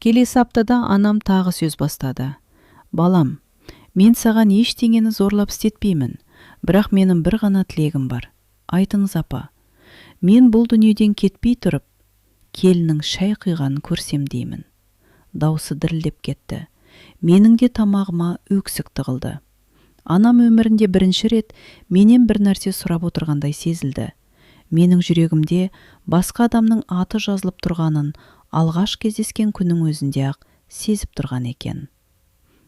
Келесі аптада анам тағы сөз бастады. Балам, мен саған ештеңені зорлап істетпеймін, бірақ менің бір ғана тілегім бар. Айтыңыз апа, мен бұл дүниеден кетпей тұрып, келінің шай құйғанын көрсем деймін. Даусы дірілдеп кетті. Менің де тамағыма өксік тығылды. Анам өмірінде бірінші рет менен бір нәрсе сұрап отырғандай сезілді. Менің жүрегімде басқа адамның аты жазылып тұрғанын алғаш кездескен күннің өзінде ақ сезіп тұрған екен.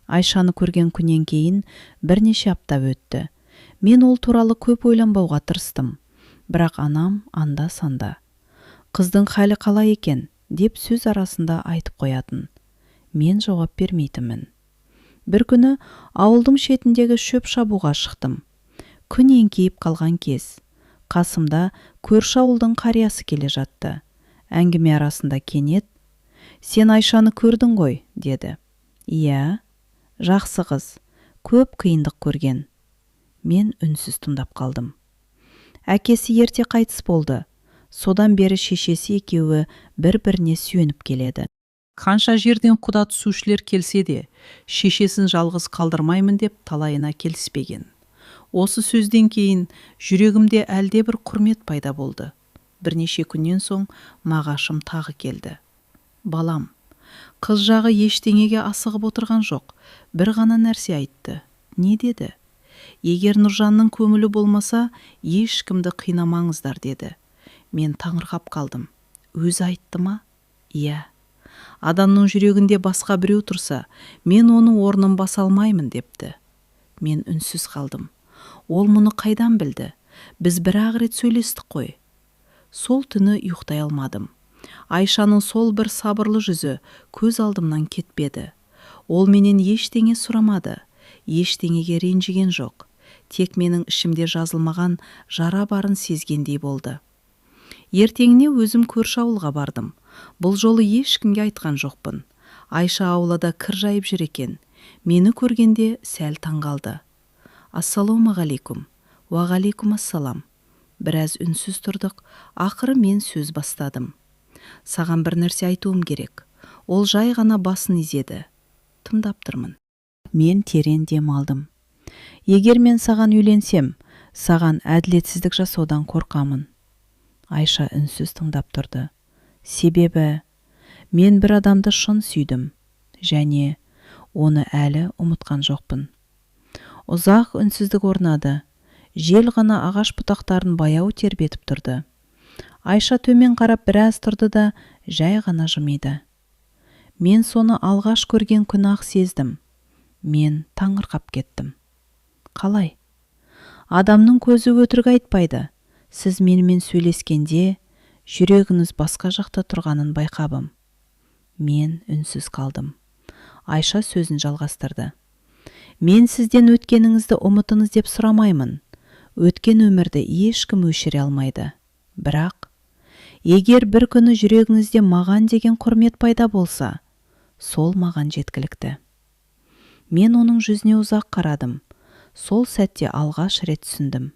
Айшаны көрген күннен кейін бірнеше апта өтті. Мен ол туралы көп ойланбауға тырыстым. Бірақ анам анда-санда. Қыздың халі қалай екен деп сөз арасында айтып қоятын. Мен жауап бермейтінмін. Бір күні ауылдың шетіндегі шөп шабуға шықтым. Күн еңкейіп қалған кез. Қасымда көрші ауылдың қариясы келе жатты. Әңгіме арасында кенет, «Сен Айшаны көрдің ғой», деді. «Иә, жақсы қыз, көп қиындық көрген». Мен үнсіз тыңдап қалдым. Әкесі ерте қайтыс болды. Содан бері шешесі екеуі бір-біріне сүйеніп келеді. Қанша жерден құда түсушілер келсе де, шешесін жалғыз қалдырмаймын деп талайына келіспеген. Осы сөзден кейін жүрегімде әлде бір құрмет пайда болды. Бірнеше күннен соң мағашым тағы келді. Балам, қыз жағы ештеңеге асығып отырған жоқ. Бір ғана нәрсе айтты. Не деді? Егер Нұржанның көңілі болмаса, ешкімді қинамаңыздар деді. Мен таңырқап қалдым. Өзі айтты ма? Иә. Адамның жүрегінде басқа біреу тұрса, мен оның орнын баса алмаймын депті. Мен үнсіз қалдым. Ол мұны қайдан білді? Біз бір-ақ рет сөйлестік қой. Сол түні ұйықтай алмадым. Айшаның сол бір сабырлы жүзі көз алдымнан кетпеді. Ол менен ештеңе сұрамады, ештеңеге ренжіген жоқ. Тек менің ішімде жазылмаған жара барын сезгендей болды. Ертеңіне өзім көрші ауылға бардым. Бұл жолы ешкімге айтқан жоқпын. Айша аулада кір жайып жүр екен. Мені көргенде сәл таңғалды. «Ассалаумағалейкум». «Уағалейкум ассалам». Біраз үнсіз тұрдық, ақыры мен сөз бастадым. «Саған бір нәрсе айтуым керек». Ол жай ғана басын изеді. Тыңдап тұрмын. Мен терең дем алдым. «Егер мен саған үйленсем, саған әділетсіздік жасаудан қорқамын». Айша үнсіз тыңдап тұрды. «Себебі, мен бір адамды шын сүйдім, және оны әлі ұмытқан жоқпын». Ұзақ үнсіздік орнады. Жел ғана ағаш бұтақтарын баяу тербетіп тұрды. Айша төмен қарап біраз тұрды да жай ғана жымиды. Мен соны алғаш көрген күні-ақ сездім. Мен таңырқап кеттім. «Қалай? Адамның көзі өтірік айтпайды. Сіз менімен сөйлескенде жүрегіңіз басқа жақта тұрғанын байқабым». Мен үнсіз қалдым. Айша сөзін жалғастырды. «Мен сізден өткеніңізді ұмытыңыз деп сұрамаймын. Өткен өмірді ешкім өшіре алмайды. Бірақ, егер бір күні жүрегіңізде маған деген құрмет пайда болса, сол маған жеткілікті». Мен оның жүзіне ұзақ қарадым. Сол сәтте алғаш рет түсіндім.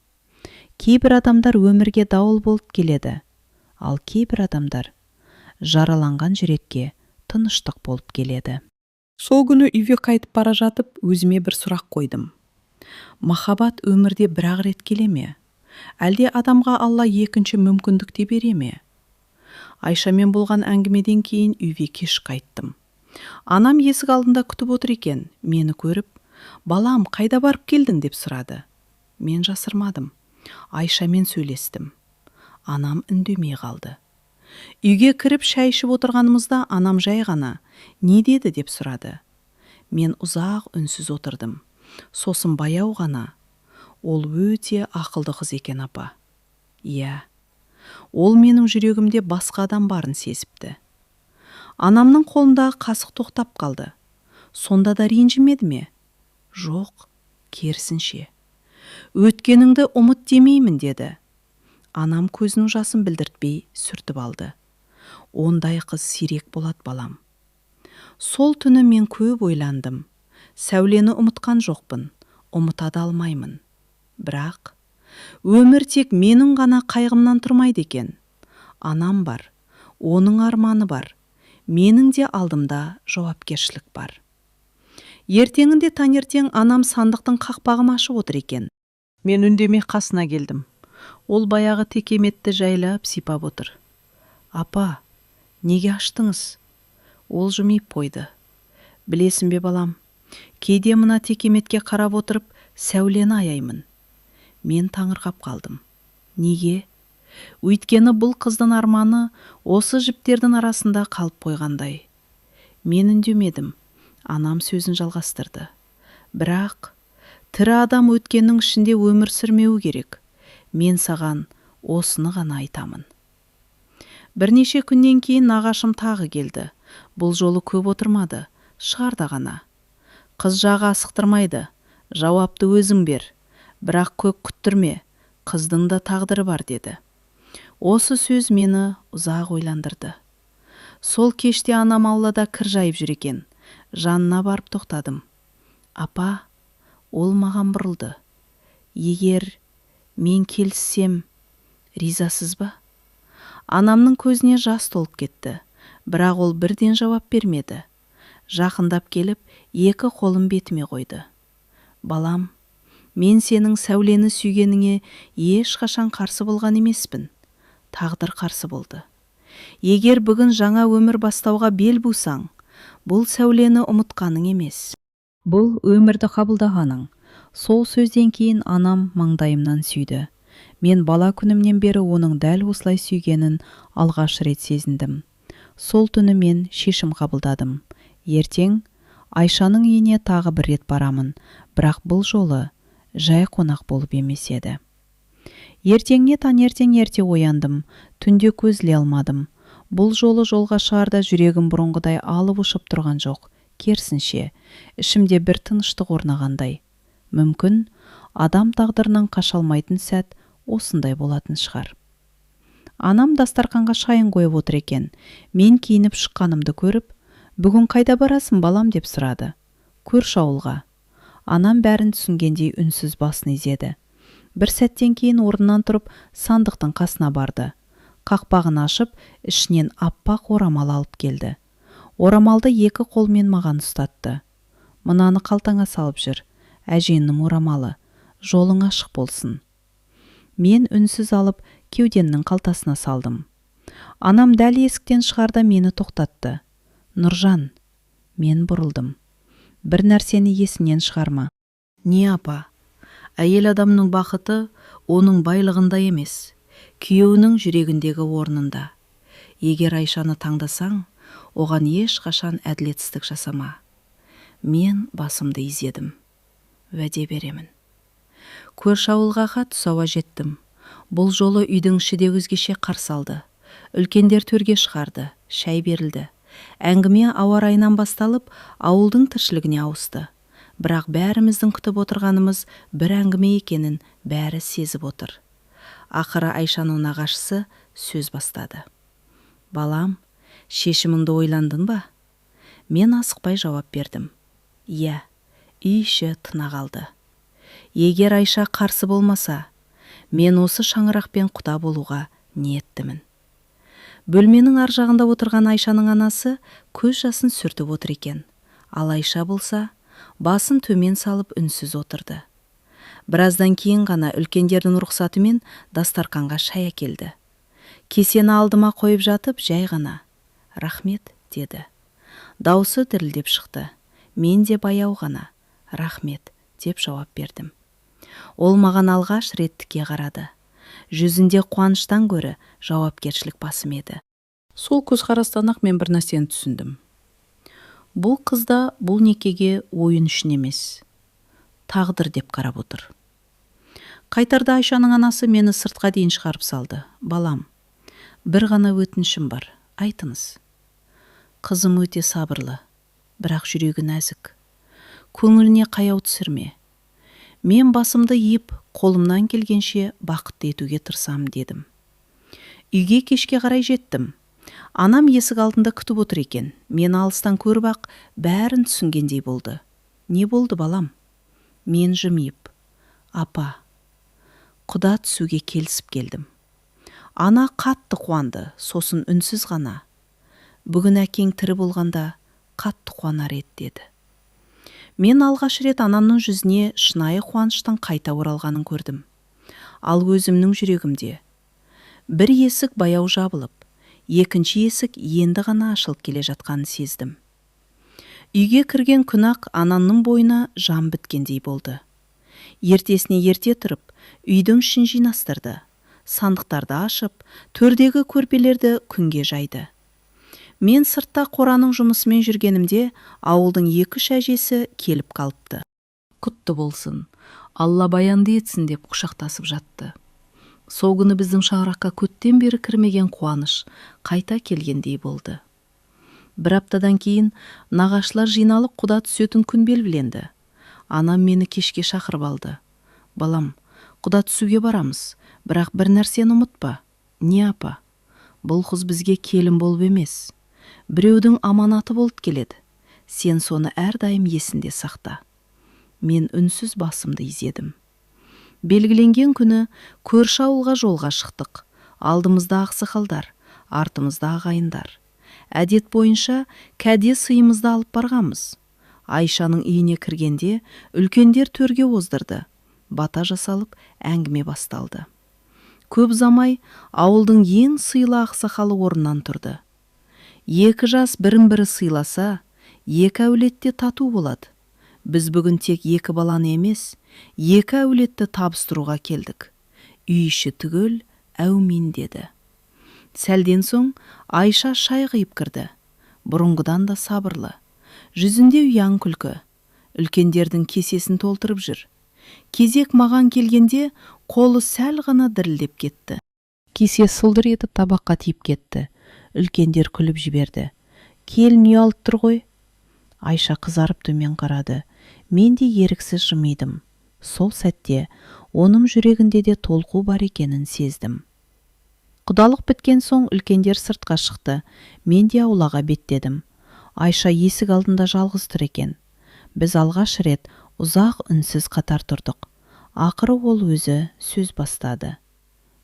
Кейбір адамдар өмірге дауыл болып келеді, ал кейбір адамдар жараланған жүрекке тыныштық болып келеді. Сол күні үйге қайтып бара жатып, өзіме бір сұрақ қойдым. Махаббат өмірде бір-ақ рет келе ме? Әлде адамға Алла екінші мүмкіндік те бере ме? Айшамен болған әңгімеден кейін үйге кеш қайттым. Анам есік алдында күтіп отыр екен. Мені көріп, «Балам, қайда барып келдің?» деп сұрады. Мен жасырмадым. Айшамен сөйлестім. Анам үндемей қалды. Үйге кіріп шай ішіп отырғанымызда анам жай ғана «Не деді?» деп сұрады. Мен ұзақ үнсіз отырдым. Сосын баяу ғана «Ол өте ақылды қыз екен апа». Иә, ол менің жүрегімде басқа адам барын сезіпті. Анамның қолындағы қасық тоқтап қалды. Сонда да ренжімеді ме? Жоқ, керісінше. «Өткеніңді ұмыт демеймін» деді. Анам көзінің жасын білдіртпей сүртіп алды. «Ондай қыз сирек болады балам». Сол түні мен көп ойландым. Сәулені ұмытқан жоқпын, ұмыта да алмаймын. Бірақ өмір тек менің ғана қайғымнан тұрмайды екен. Анам бар, оның арманы бар. Менің де алдымда жауапкершілік бар. Ертеңінде таңертең анам сандықтың қақпағын ашып отыр екен. Мен үндемей қасына келдім. Ол баяғы текеметті жайлап сипап отыр. Апа, неге аштыңыз? Ол жымиып қойды. Білесің бе балам, кейде мына текеметке қарап отырып сәулені аяймын. Мен таңырқап қалдым. Неге? Өйткені бұл қыздың арманы осы жіптердің арасында қалып қойғандай. Мен үндемедім. Анам сөзін жалғастырды. Бірақ тірі адам өткеннің ішінде өмір сүрмеуі керек. Мен саған осыны ғана айтамын. Бірнеше күннен кейін нағашым тағы келді. Бұл жолы көп отырмады, шығарда ғана. Қыз жағы асықтырмайды, жауапты өзің бер. Бірақ көп күттірме, қыздың да тағдыры бар деді. Осы сөз мені ұзақ ойландырды. Сол кеште анам аулада кір жайып жүр екен. Жанына барып тоқтадым. Апа, ол маған бұрылды. Егер мен келіссем, ризасыз ба? Анамның көзіне жас толып кетті. Бірақ ол бірден жауап бермеді. Жақындап келіп, екі қолын бетіме қойды. Балам, мен сенің сәулені сүйгеніңе ешқашан қарсы болған емеспін. Тағдыр қарсы болды. Егер бүгін жаңа өмір бастауға бел бусаң, бұл сәулені ұмытқаның емес. Бұл өмірді қабылдағаның. Сол сөзден кейін анам маңдайымнан сүйді. Мен бала күнімнен бері оның дәл осылай сүйгенін алғаш рет сезіндім. Сол түні мен шешім қабылдадым. Ертең Айшаның үйіне тағы бір рет барамын, бірақ бұл жолы жай қонақ болып емес еді. Ертеңіне таңертең ерте ояндым, түнде көзіле алмадым. Бұл жолы жолға шығарда жүрегім бұрынғыдай алып ұшып тұрған жоқ. Керісінше, ішімде бір тыныштық орнағандай. Мүмкін, адам тағдырынан қаша алмайтын сәт осындай болатын шығар. Анам дастарханға шайын қойып отыр екен. Мен киініп шыққанымды көріп, «Бүгін қайда барасың, балам?» деп сұрады. «Көрші ауылға». Анам бәрін түсінгендей үнсіз басын изеді. Бір сәттен кейін орнынан тұрып, сандықтың қасына барды. Қақпағын ашып, ішінен аппақ орамал алып келді. Орамалды екі қолмен маған ұстатты. «Мынаны қалтаңа салып жүр. Әжеңнің орамалы. Жолың ашық болсын». Мен үнсіз алып, кеудемнің қалтасына салдым. Анам дәл есіктен шығарда мені тоқтатты. «Нұржан», мен бұрылдым. «Бір нәрсені есіңнен шығарма». «Не, апа? Әйел адамның бақыты оның байлығында емес, күйеуінің жүрегіндегі орнында. Егер Айшаны таңдасаң, оған ешқашан әділетсіздік жасама». Мен басымды изедім. «Уәде беремін». Көрші ауылға тұсауа жеттім. Бұл жолы үйдің іші де өзгеше қарсы алды. Үлкендер төрге шығарды, шай берілді. Әңгіме ауа райынан басталып, ауылдың тіршілігіне ауысты. Бірақ бәріміздің күтіп отырғанымыз бір әңгіме екенін бәрі сезіп отыр. Ақыры Айшаның нағашысы сөз бастады. «Балам, шешіміңді ойландың ба?» Мен асықпай жауап бердім. «Иә». Үй іші тына қалды. Егер Айша қарсы болмаса, мен осы шаңырақпен құда болуға ниеттімін. Бөлменің ар жағында отырған Айшаның анасы көз жасын сүртіп отыр екен. Ал Айша болса, басын төмен салып үнсіз отырды. Біраздан кейін ғана үлкендердің рұқсатымен дастарханға шай әкелді. Кесені алдыма қойып жатып, жай ғана «Рахмет» деді. Даусы дірілдеп шықты. Мен де баяу ғана «Рахмет» деп жауап бердім. Ол маған алғаш рет тіке қарады. Жүзінде қуаныштан гөрі жауапкершілік басым еді. Сол көзқарастан-ақ мен бір нәрсені түсіндім. Бұл қызда бұл некеге ойын үшін емес, тағдыр деп қарап отыр. Қайтарда Айшаның анасы мені сыртқа дейін шығарып салды. «Балам, бір ғана өтінішім бар, айтыңыз». Қызым өте сабырлы, бірақ жүрегі нәзік. Көңіліне қаяу түсірме. Мен басымды иіп, қолымнан келгенше бақытты етуге тырысам, дедім. Үйге кешке қарай жеттім. Анам есік алдында күтіп отыр екен. Мен алыстан көріп ақ бәрін түсінгендей болды. «Не болды, балам?» Мен жымиып, «Апа, құда түсуге келісіп келдім». Ана қатты қуанды, сосын үнсіз ғана: Бүгін әкең тірі болғанда қатты қуанар еді деді. Мен алғаш рет анамның жүзіне шынайы қуаныштың қайта оралғанын көрдім. Ал өзімнің жүрегімде бір есік баяу жабылып, екінші есік енді ғана ашылып келе жатқанын сездім. Үйге кірген күн-ақ анамның бойына жан біткендей болды. Ертесіне ерте тұрып, үйдің ішін жинастырды. Сандықтарды ашып, төрдегі көрпелерді күнге жайды. Мен сыртта қораның жұмысымен жүргенімде ауылдың 2-3 әжесі келіп қалыпты. Құтты болсын, Алла баянды етсін деп құшақтасып жатты. Сол күні біздің шаңыраққа көттен бері кірмеген қуаныш қайта келгендей болды. Бір аптадан кейін нағашылар жиналып құда түсетін күн белгіленді. Анам мені кешке шақырып алды. Балам, құда түсуге барамыз, бірақ бір нәрсені ұмытпа. Не апа? Бұл қыз бізге келін болып емес, біреудің аманаты болып келеді. Сен соны әрдайым есінде сақта. Мен үнсіз басымды изедім. Белгіленген күні көрші ауылға жолға шықтық. Алдымызда ақсақалдар, артымызда ағайындар. Әдет бойынша кәде сыйымызды алып барғанбыз. Айшаның үйіне кіргенде үлкендер төрге оздырды. Бата жасалып, әңгіме басталды. Көп замай ауылдың ең сыйлы ақсақалы орнынан тұрды. Екі жас бірін-бірі сыйласа, екі әулетте тату болады. Біз бүгін тек екі баланы емес, екі әулетті табыстыруға келдік. Үй іші түгел, әумин деді. Сәлден соң Айша шай құйып кірді. Бұрынғыдан да сабырлы. Жүзінде ұяң күлкі. Үлкендердің кесесін толтырып жүр. Кезек маған келгенде қолы сәл ғана дірілдеп кетті. Кесе сылдыр етіп табаққа тиіп кетті. Үлкендер күліп жіберді. Келін ұялып тұр ғой. Айша қызарып төмен қарады. Мен де еріксіз жымидым. Сол сәтте оның жүрегінде де толқу бар екенін сездім. Құдалық біткен соң үлкендер сыртқа шықты. Мен де аулаға беттедім. Айша есік алдында жалғыз тұр екен. Біз алғаш рет ұзақ үнсіз қатар тұрдық. Ақыры ол өзі сөз бастады.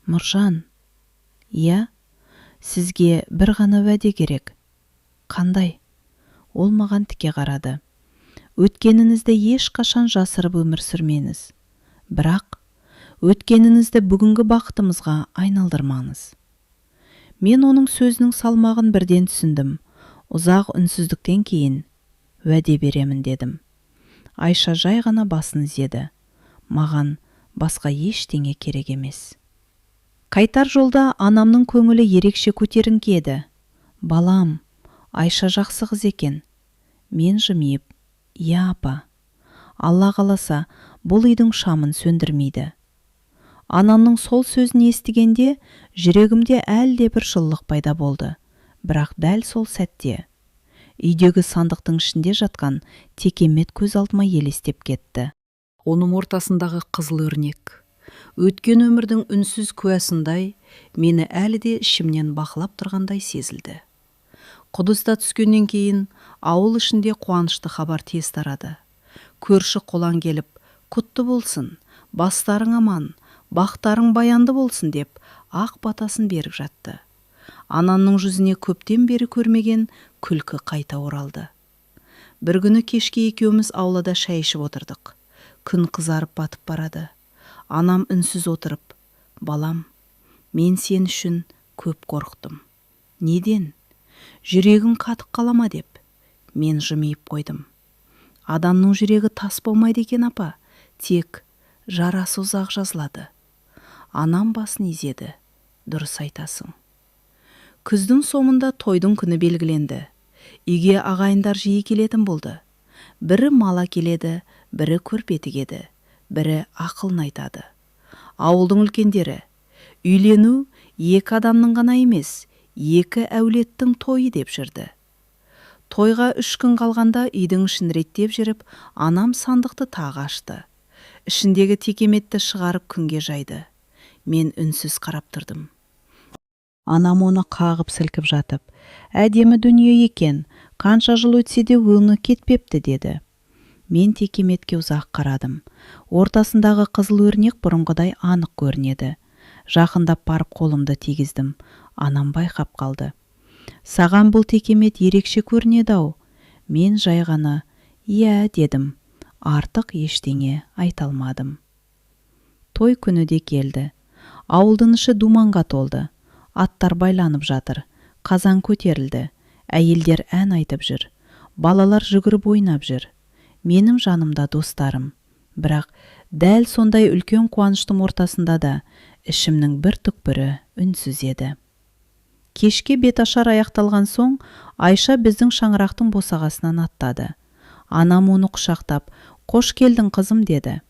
Мұржан, иә, сізге бір ғана уәде керек. Қандай? Ол маған тіке қарады. Өткеніңізді ешқашан жасырып өмір сүрмеңіз. Бірақ өткеніңізді бүгінгі бақытымызға айналдырмаңыз. Мен оның сөзінің салмағын бірден түсіндім. Ұзақ үнсіздіктен кейін уәде беремін дедім. Айша жай ғана басын изеді. Маған басқа ештеңе керек емес. Қайтар жолда анамның көңілі ерекше көтеріңкі еді. Балам, Айша жақсы қыз екен. Мен жымиып, иә апа. Алла қаласа, бұл үйдің шамын сөндірмейді. Анамның сол сөзін естігенде жүрегімде әлде бір жылылық пайда болды. Бірақ дәл сол сәтте үйдегі сандықтың ішінде жатқан текемет көз алдыма елестеп кетті. Оның ортасындағы қызыл өрнек. Өткен өмірдің үнсіз куәсындай, мені әлі де ішімнен бақылап тұрғандай сезілді. Құдыста түскеннен кейін ауыл ішінде қуанышты хабар тез тарады. Көрші қолаң келіп, құтты болсын, бастарың аман, бақтарың баянды болсын деп, ақ батасын беріп жатты. Анамның жүзіне көптен бері көрмеген күлкі қайта оралды. Бір күні кешке екеуміз аулада шай ішіп отырдық. Күн қызарып батып барады. Анам үнсіз отырып, балам, мен сен үшін көп қорықтым. Неден? Жүрегің қатып қалама деп. Мен жымиып қойдым. Адамның жүрегі тас болмайды екен апа, тек жарасы ұзақ жазылады. Анам басын изеді. Дұрыс айтасың. Күздің соңында тойдың күні белгіленді. Үйге ағайындар жиі келетін болды. Бірі мала келеді, бірі көрпе тігеді, бірі ақылын айтады. Ауылдың үлкендері, үйлену екі адамның ғана емес, екі әулеттің тойы деп жүрді. Тойға 3 күн қалғанда үйдің ішін реттеп жүріп, анам сандықты тағы ашты. Ішіндегі текеметті шығарып күнге жайды. Мен үнсіз қарап тұрдым. Анам оны қағып сілкіп жатып, әдемі дүние екен, қанша жыл өтсе де өңі кетпепті деді. Мен текеметке ұзақ қарадым. Ортасындағы қызыл өрнек бұрынғыдай анық көрінеді. Жақындап барып қолымды тигіздім. Анам байқап қалды. Саған бұл текемет ерекше көрінеді-ау. Мен жай ғана «Иә» дедім. Артық ештеңе айта алмадым. Той күні де келді. Ауылдың іші думанға толды. Аттар байланып жатыр. Қазан көтерілді. Әйелдер ән айтып жүр. Балалар жүгіріп ойнап жүр. Менің жанымда достарым. Бірақ дәл сондай үлкен қуаныштың ортасында да ішімнің бір түкпірі үнсіз еді. Кешке беташар аяқталған соң Айша біздің шаңырақтың босағасынан аттады. Анам оны құшақтап, «Қош келдің қызым» деді.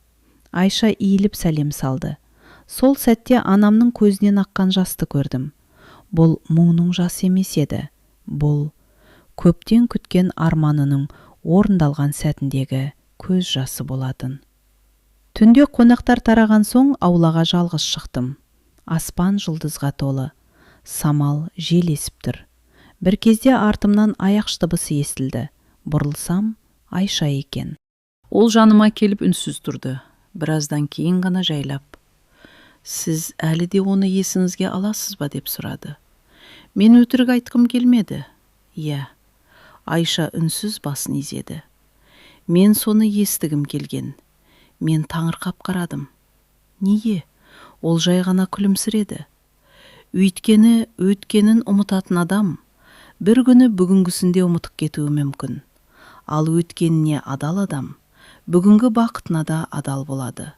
Айша иіліп сәлем салды. Сол сәтте анамның көзінен аққан жасты көрдім. Бұл мұңның жасы емес еді. Бұл көптен күткен арманының орындалған сәтіндегі көз жасы болатын. Түнде қонақтар тараған соң аулаға жалғыз шықтым. Аспан жұлдызға толы. Самал жел есіп тұр. Бір кезде артымнан аяқ дыбысы естілді. Бұрылсам, Айша екен. Ол жаныма келіп үнсіз тұрды. Біраздан кейін ғана жайлап: «Сіз әлі де оны есіңізге аласыз ба?» деп сұрады. Мен өтірік айтқым келмеді. «Иә». Айша үнсіз басын изеді. Мен соны естігім келген. Мен таңырқап қарадым. Неге? Ол жай ғана күлімсіреді. Өйткені өткенін ұмытатын адам бір күні бүгінгісінде ұмытып кетуі мүмкін. Ал өткеніне адал адам бүгінгі бақытына да адал болады.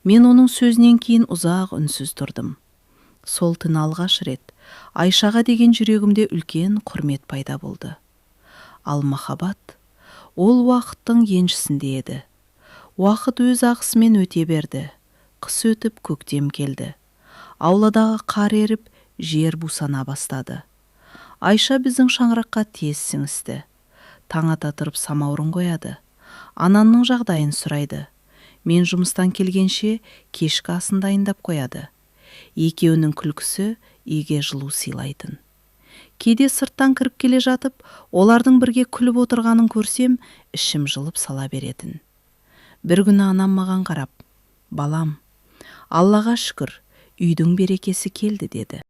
Мен оның сөзінен кейін ұзақ үнсіз тұрдым. Сол түн алғаш рет Айшаға деген жүрегімде үлкен құрмет пайда болды. Ал махаббат, ол уақыттың еншісінде еді. Уақыт өз ағысымен өте берді. Қыс өтіп көктем келді. Ауладағы қар еріп, жер бусана бастады. Айша біздің шаңыраққа тез сіңісті. Таң ата тұрып самаурын қояды. Ананның жағдайын сұрайды. Мен жұмыстан келгенше кешкі асын дайындап қояды. Екеуінің күлкісі үйге жылу сыйлайтын. Кейде сырттан кіріп келе жатып, олардың бірге күліп отырғанын көрсем, ішім жылып сала беретін. Бір күні анам маған қарап: «Балам, Аллаға шүкір, үйдің берекесі келді» деді.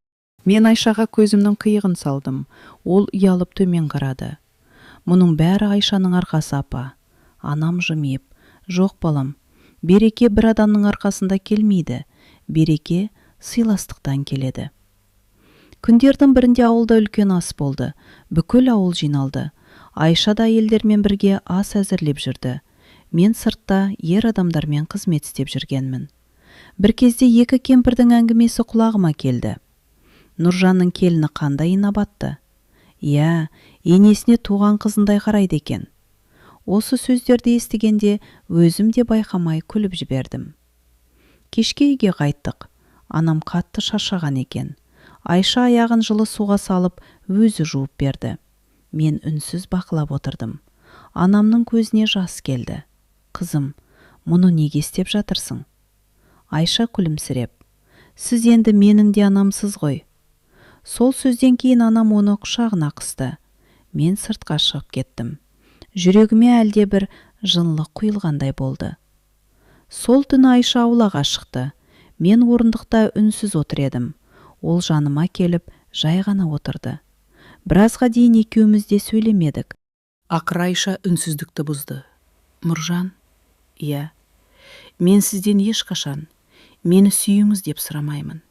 Мен Айшаға көзімнің қиығын салдым. Ол ұялып төмен қарады. «Мұның бәрі Айшаның арқасы, апа». Анам жымиып: «Жоқ балам, береке бір адамның арқасында келмейді. Береке сыйластықтан келеді». Күндердің бірінде ауылда үлкен ас болды. Бүкіл ауыл жиналды. Айша да әйелдермен бірге ас әзірлеп жүрді. Мен сыртта ер адамдармен қызмет істеп жүргенмін. Бір кезде екі кемпірдің әңгімесі құлағыма келді. Нұржанның келіні қандай инабатты. Иә, енесіне туған қызындай қарайды екен. Осы сөздерді естігенде өзім де байқамай күліп жібердім. Кешке үйге қайттық. Анам қатты шаршаған екен. Айша аяғын жылы суға салып, өзі жуып берді. Мен үнсіз бақылап отырдым. Анамның көзіне жас келді. «Қызым, мұны неге істеп жатырсың?» Айша күлімсіреп: «Сіз енді менің де анамсыз ғой». Сол сөзден кейін анам оны құшағына қысты. Мен сыртқа шығып кеттім. Жүрегіме әлде бір жынлық құйылғандай болды. Сол түні Айша аулаға шықты. Мен орындықта үнсіз отыр едім. Ол жаныма келіп, жай ғана отырды. Біразға дейін екеуміз де сөйлемедік. Ақыры Айша үнсіздікті бұзды. «Нұржан?» «Иә, мен сізден ешқашан мені сүйіңіз деп сұрамаймын».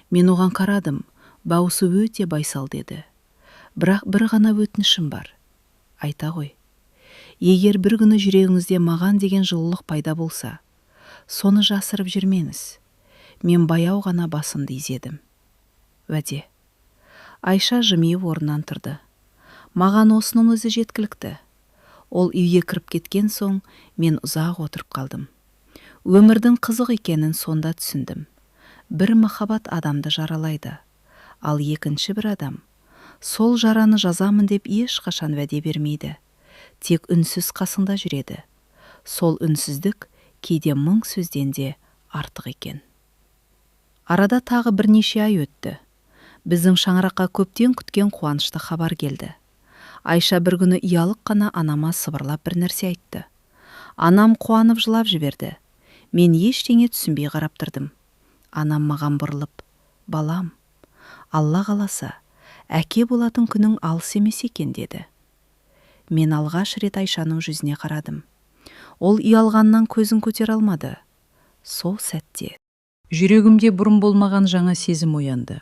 Мен оған қарадым, бауысы өте байсал деді. «Бірақ бір ғана өтінішім бар. Айта ғой. Егер бір күні жүрегіңізде маған деген жылылық пайда болса, соны жасырып жүрмеңіз». Мен баяу ғана басымды изедім. «Уәде». Айша жымиып орнынан тұрды. «Маған осының өзі жеткілікті». Ол үйге кіріп кеткен соң, мен ұзақ отырып қалдым. Өмірдің қызық екенін сонда түсіндім. Бір махаббат адамды жаралайды. Ал екінші бір адам сол жараны жазамын деп ешқашан уәде бермейді. Тек үнсіз қасыңда жүреді. Сол үнсіздік кейде мың сөзден де артық екен. Арада тағы бірнеше ай өтті. Біздің шаңыраққа көптен күткен қуанышты хабар келді. Айша бір күні ұялық қана анама сыбырлап бір нәрсе айтты. Анам қуанып жылап жіберді. Мен ештеңе түсінбей қарап тұрдым. Анам маған бұрылып: «Балам, Алла қаласа, Әке болатын күнің алыс емес екен деді. Мен алғаш рет Айшаның жүзіне қарадым. Ол ұялғаннан көзін көтере алмады. Сол сәтте жүрегімде бұрын болмаған жаңа сезім оянды.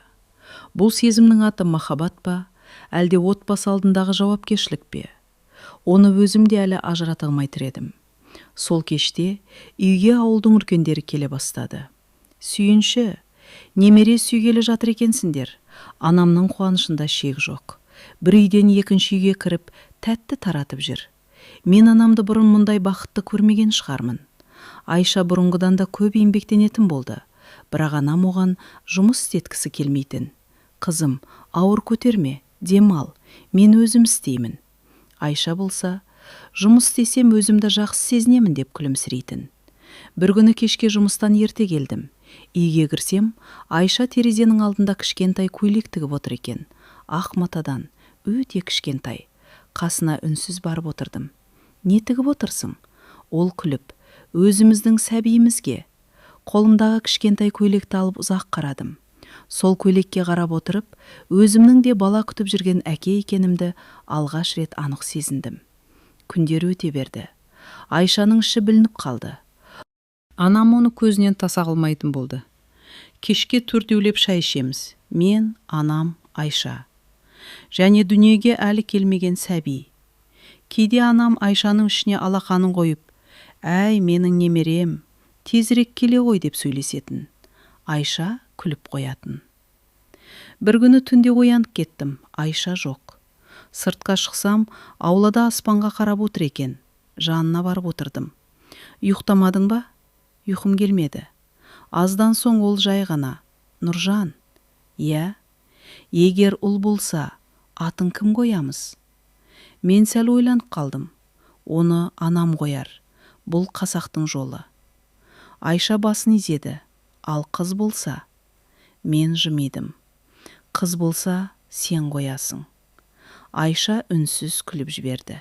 Бұл сезімнің аты махаббат па, әлде отбасы алдындағы жауапкершілік пе? Оны өзім де әлі ажырата алмай тұр едім. Сол кеште үйге ауылдың үлкендері келе бастады. Сүйінші, немере сүйгелі жатыр екенсіңдер. Анамның қуанышында шек жоқ. Бір үйден екінші үйге кіріп, тәтті таратып жүр. Мен анамды бұрын мұндай бақытты көрмеген шығармын. Айша бұрынғыдан да көп еңбектенетін болды. Бірақ анам оған жұмыс істеткісі келмейтін. Қызым, ауыр көтерме, демал, мен өзім істеймін. Айша болса, жұмыс істесем өзімді жақсы сезінемін деп күлімсірейтін. Бір күні кешке жұмыстан ерте келдім. Үйге кірсем, Айша терезенің алдында кішкентай көйлек тігіп отыр екен. Ақ матадан, өте кішкентай. Қасына үнсіз барып отырдым. Не тігіп отырсың? Ол күліп, өзіміздің сәбиімізге. Қолымдағы кішкентай көйлекті алып ұзақ қарадым. Сол көйлекке қарап отырып, өзімнің де бала күтіп жүрген әке екенімді алғаш рет анық сезіндім. Күндер өте берді. Айшаның іші білініп қалды. Анам оны көзінен таса қылмайтын болды. Кешке төртеулеп шай ішеміз. Мен, анам, Айша. Және дүниеге әлі келмеген сәби. Кейде анам Айшаның ішіне алақанын қойып, «Әй, менің немерем, тезірек келе ғой» деп сөйлесетін. Айша күліп қоятын. Бір күні түнде оянып кеттім. Айша жоқ. Сыртқа шықсам, аулада аспанға қарап отыр екен. Жанына барып отырдым. Ұйықтамадың ба? Ұйқым келмеді. Аздан соң ол жай ғана. Нұржан. Иә, егер ұл болса, атын кім қоямыз? Мен сәл ойланып қалдым. Оны анам қояр. Бұл қазақтың жолы. Айша басын изеді. Ал қыз болса? Мен жымидым. Қыз болса, сен қоясың. Айша үнсіз күліп жіберді.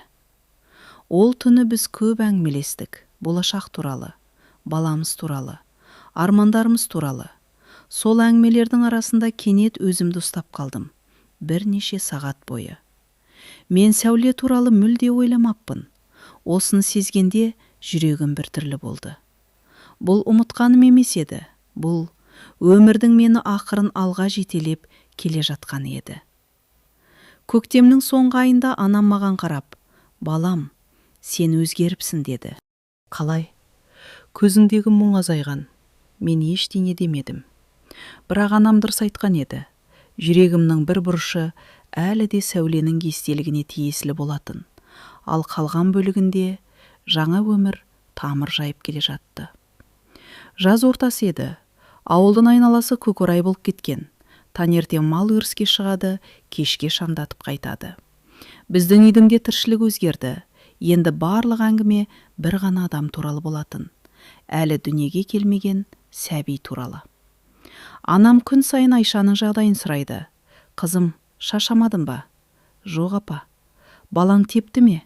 Ол түні біз көп әңгімелестік. Болашақ туралы, баламыз туралы, армандарымыз туралы. Сол әңгімелердің арасында кенет өзімді ұстап қалдым. Бірнеше сағат бойы. Мен Сәуле туралы мүлде ойламаппын. Осыны сезгенде жүрегім біртүрлі болды. Бұл ұмытқаным емес еді. Бұл өмірдің мені ақырын алға жетелеп келе жатқан еді. Көктемнің соңғы айында анам маған қарап, «Балам, сен өзгеріпсің» деді. Қалай? Көзіңдегі мұң азайған. Мен ештеңе демедім. Бірақ анам дұрыс айтқан еді. Жүрегімнің бір бұрышы әлі де Сәуленің естелігіне тиесілі болатын. Ал қалған бөлігінде жаңа өмір тамыр жайып келе жатты. Жаз ортасы еді. Ауылдың айналасы көкорай болып кеткен. Таңертең мал өріске шығады, кешке шамдатып қайтады. Біздің үйдің де тіршілік өзгерді. Енді барлық әңгіме бір ғана адам туралы болатын. Әлі дүниеге келмеген сәби туралы. Анам күн сайын Айшаның жағдайын сұрайды. «Қызым, шашамадың ба?» «Жоқ апа». «Балаң тепті ме?»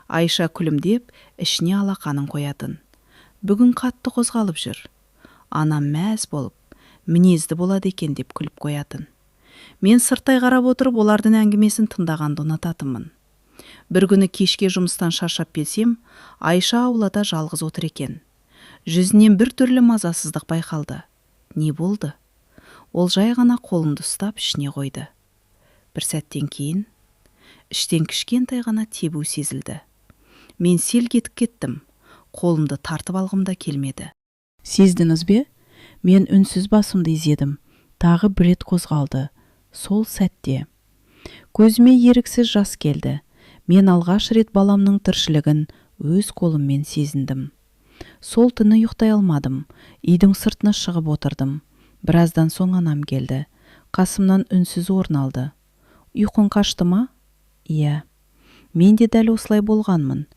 Айша күлімдеп, ішіне алақанын қоятын. «Бүгін қатты қозғалып жүр». Анам мәз болып, «Мінезді болады екен» деп күліп қоятын. Мен сырттай қарап отырып, олардың әңгімесін тыңдағанды ұнататынмын. Бір күні кешке жұмыстан шаршап келсем, Айша аулада жалғыз отыр екен. Жүзінен бір түрлі мазасыздық байқалды. Не болды? Ол жай ғана қолымды ұстап ішіне қойды. Бір сәттен кейін іштен кішкентай ғана тебу сезілді. Мен селк етіп кеттім. Қолымды тартып алғымда келмеді. Сездіңіз бе? Мен үнсіз басымды изедім. Тағы бір рет қозғалды. Сол сәтте көзіме еріксіз жас келді. Мен алғаш рет баламның тіршілігін өз қолыммен сезіндім. Сол түні ұйықтай алмадым. Үйдің сыртына шығып отырдым. Біраздан соң анам келді. Қасымнан үнсіз орын алды. «Ұйқың қашты ма?» «Иә». «Мен де дәл осылай болғанмын».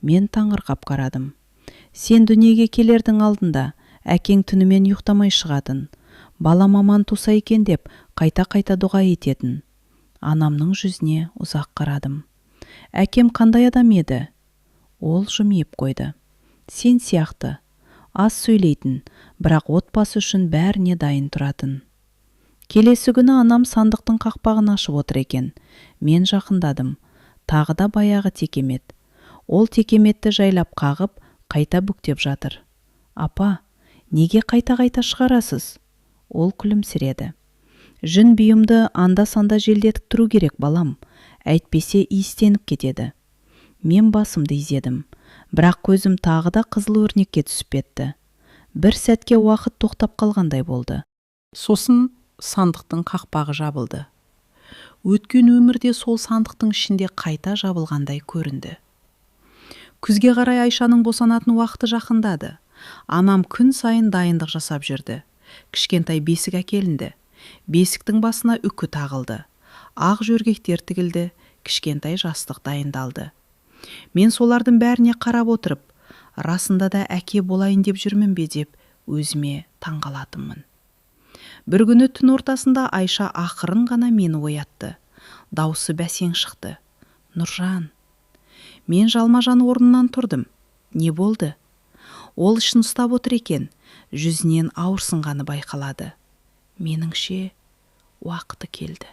Мен таңырқап қарадым. «Сен дүниеге келердің алдында әкең түнімен ұйықтамай шығатын. Балам аман туса екен деп қайта-қайта дұға ететін». Анамның жүзіне ұзақ қарадым. «Әкем қандай адам еді?» Ол жымиып қойды. «Сен сияқты. Аз сөйлейтін, бірақ отбасы үшін бәріне дайын тұратын». Келесі күні анам сандықтың қақпағын ашып отыр екен. Мен жақындадым. Тағы да баяғы текемет. Ол текеметті жайлап қағып, қайта бүктеп жатыр. Апа, неге қайта-қайта шығарасыз? Ол күлімсіреді. Жүн бұйымды анда-санда желдетіп тұру керек, балам. Әйтпесе иістеніп кетеді. Мен басымды изедім. Бірақ көзім тағы да қызыл өрнекке түсіп кетті. Бір сәтке уақыт тоқтап қалғандай болды. Сосын сандықтың қақпағы жабылды. Өткен өмірде сол сандықтың ішінде қайта жабылғандай көрінді. Күзге қарай Айшаның босанатын уақыты жақындады. Анам күн сайын дайындық жасап жүрді. Кішкентай бесік әкелінді. Бесіктің басына үкі тағылды. Ақ жөргектер тігілді, кішкентай жастық дайындалды. Мен солардың бәріне қарап отырып, расында да әке болайын деп жүрмін бе деп өзіме таңғалатынмын. Бір күні түн ортасында Айша ақырын ғана мені оятты. Даусы бәсең шықты. Нұржан. Мен жалма-жан орнынан тұрдым. Не болды? Ол ішін ұстап отыр екен. Жүзінен ауырсынғаны байқалады. Меніңше уақыты келді.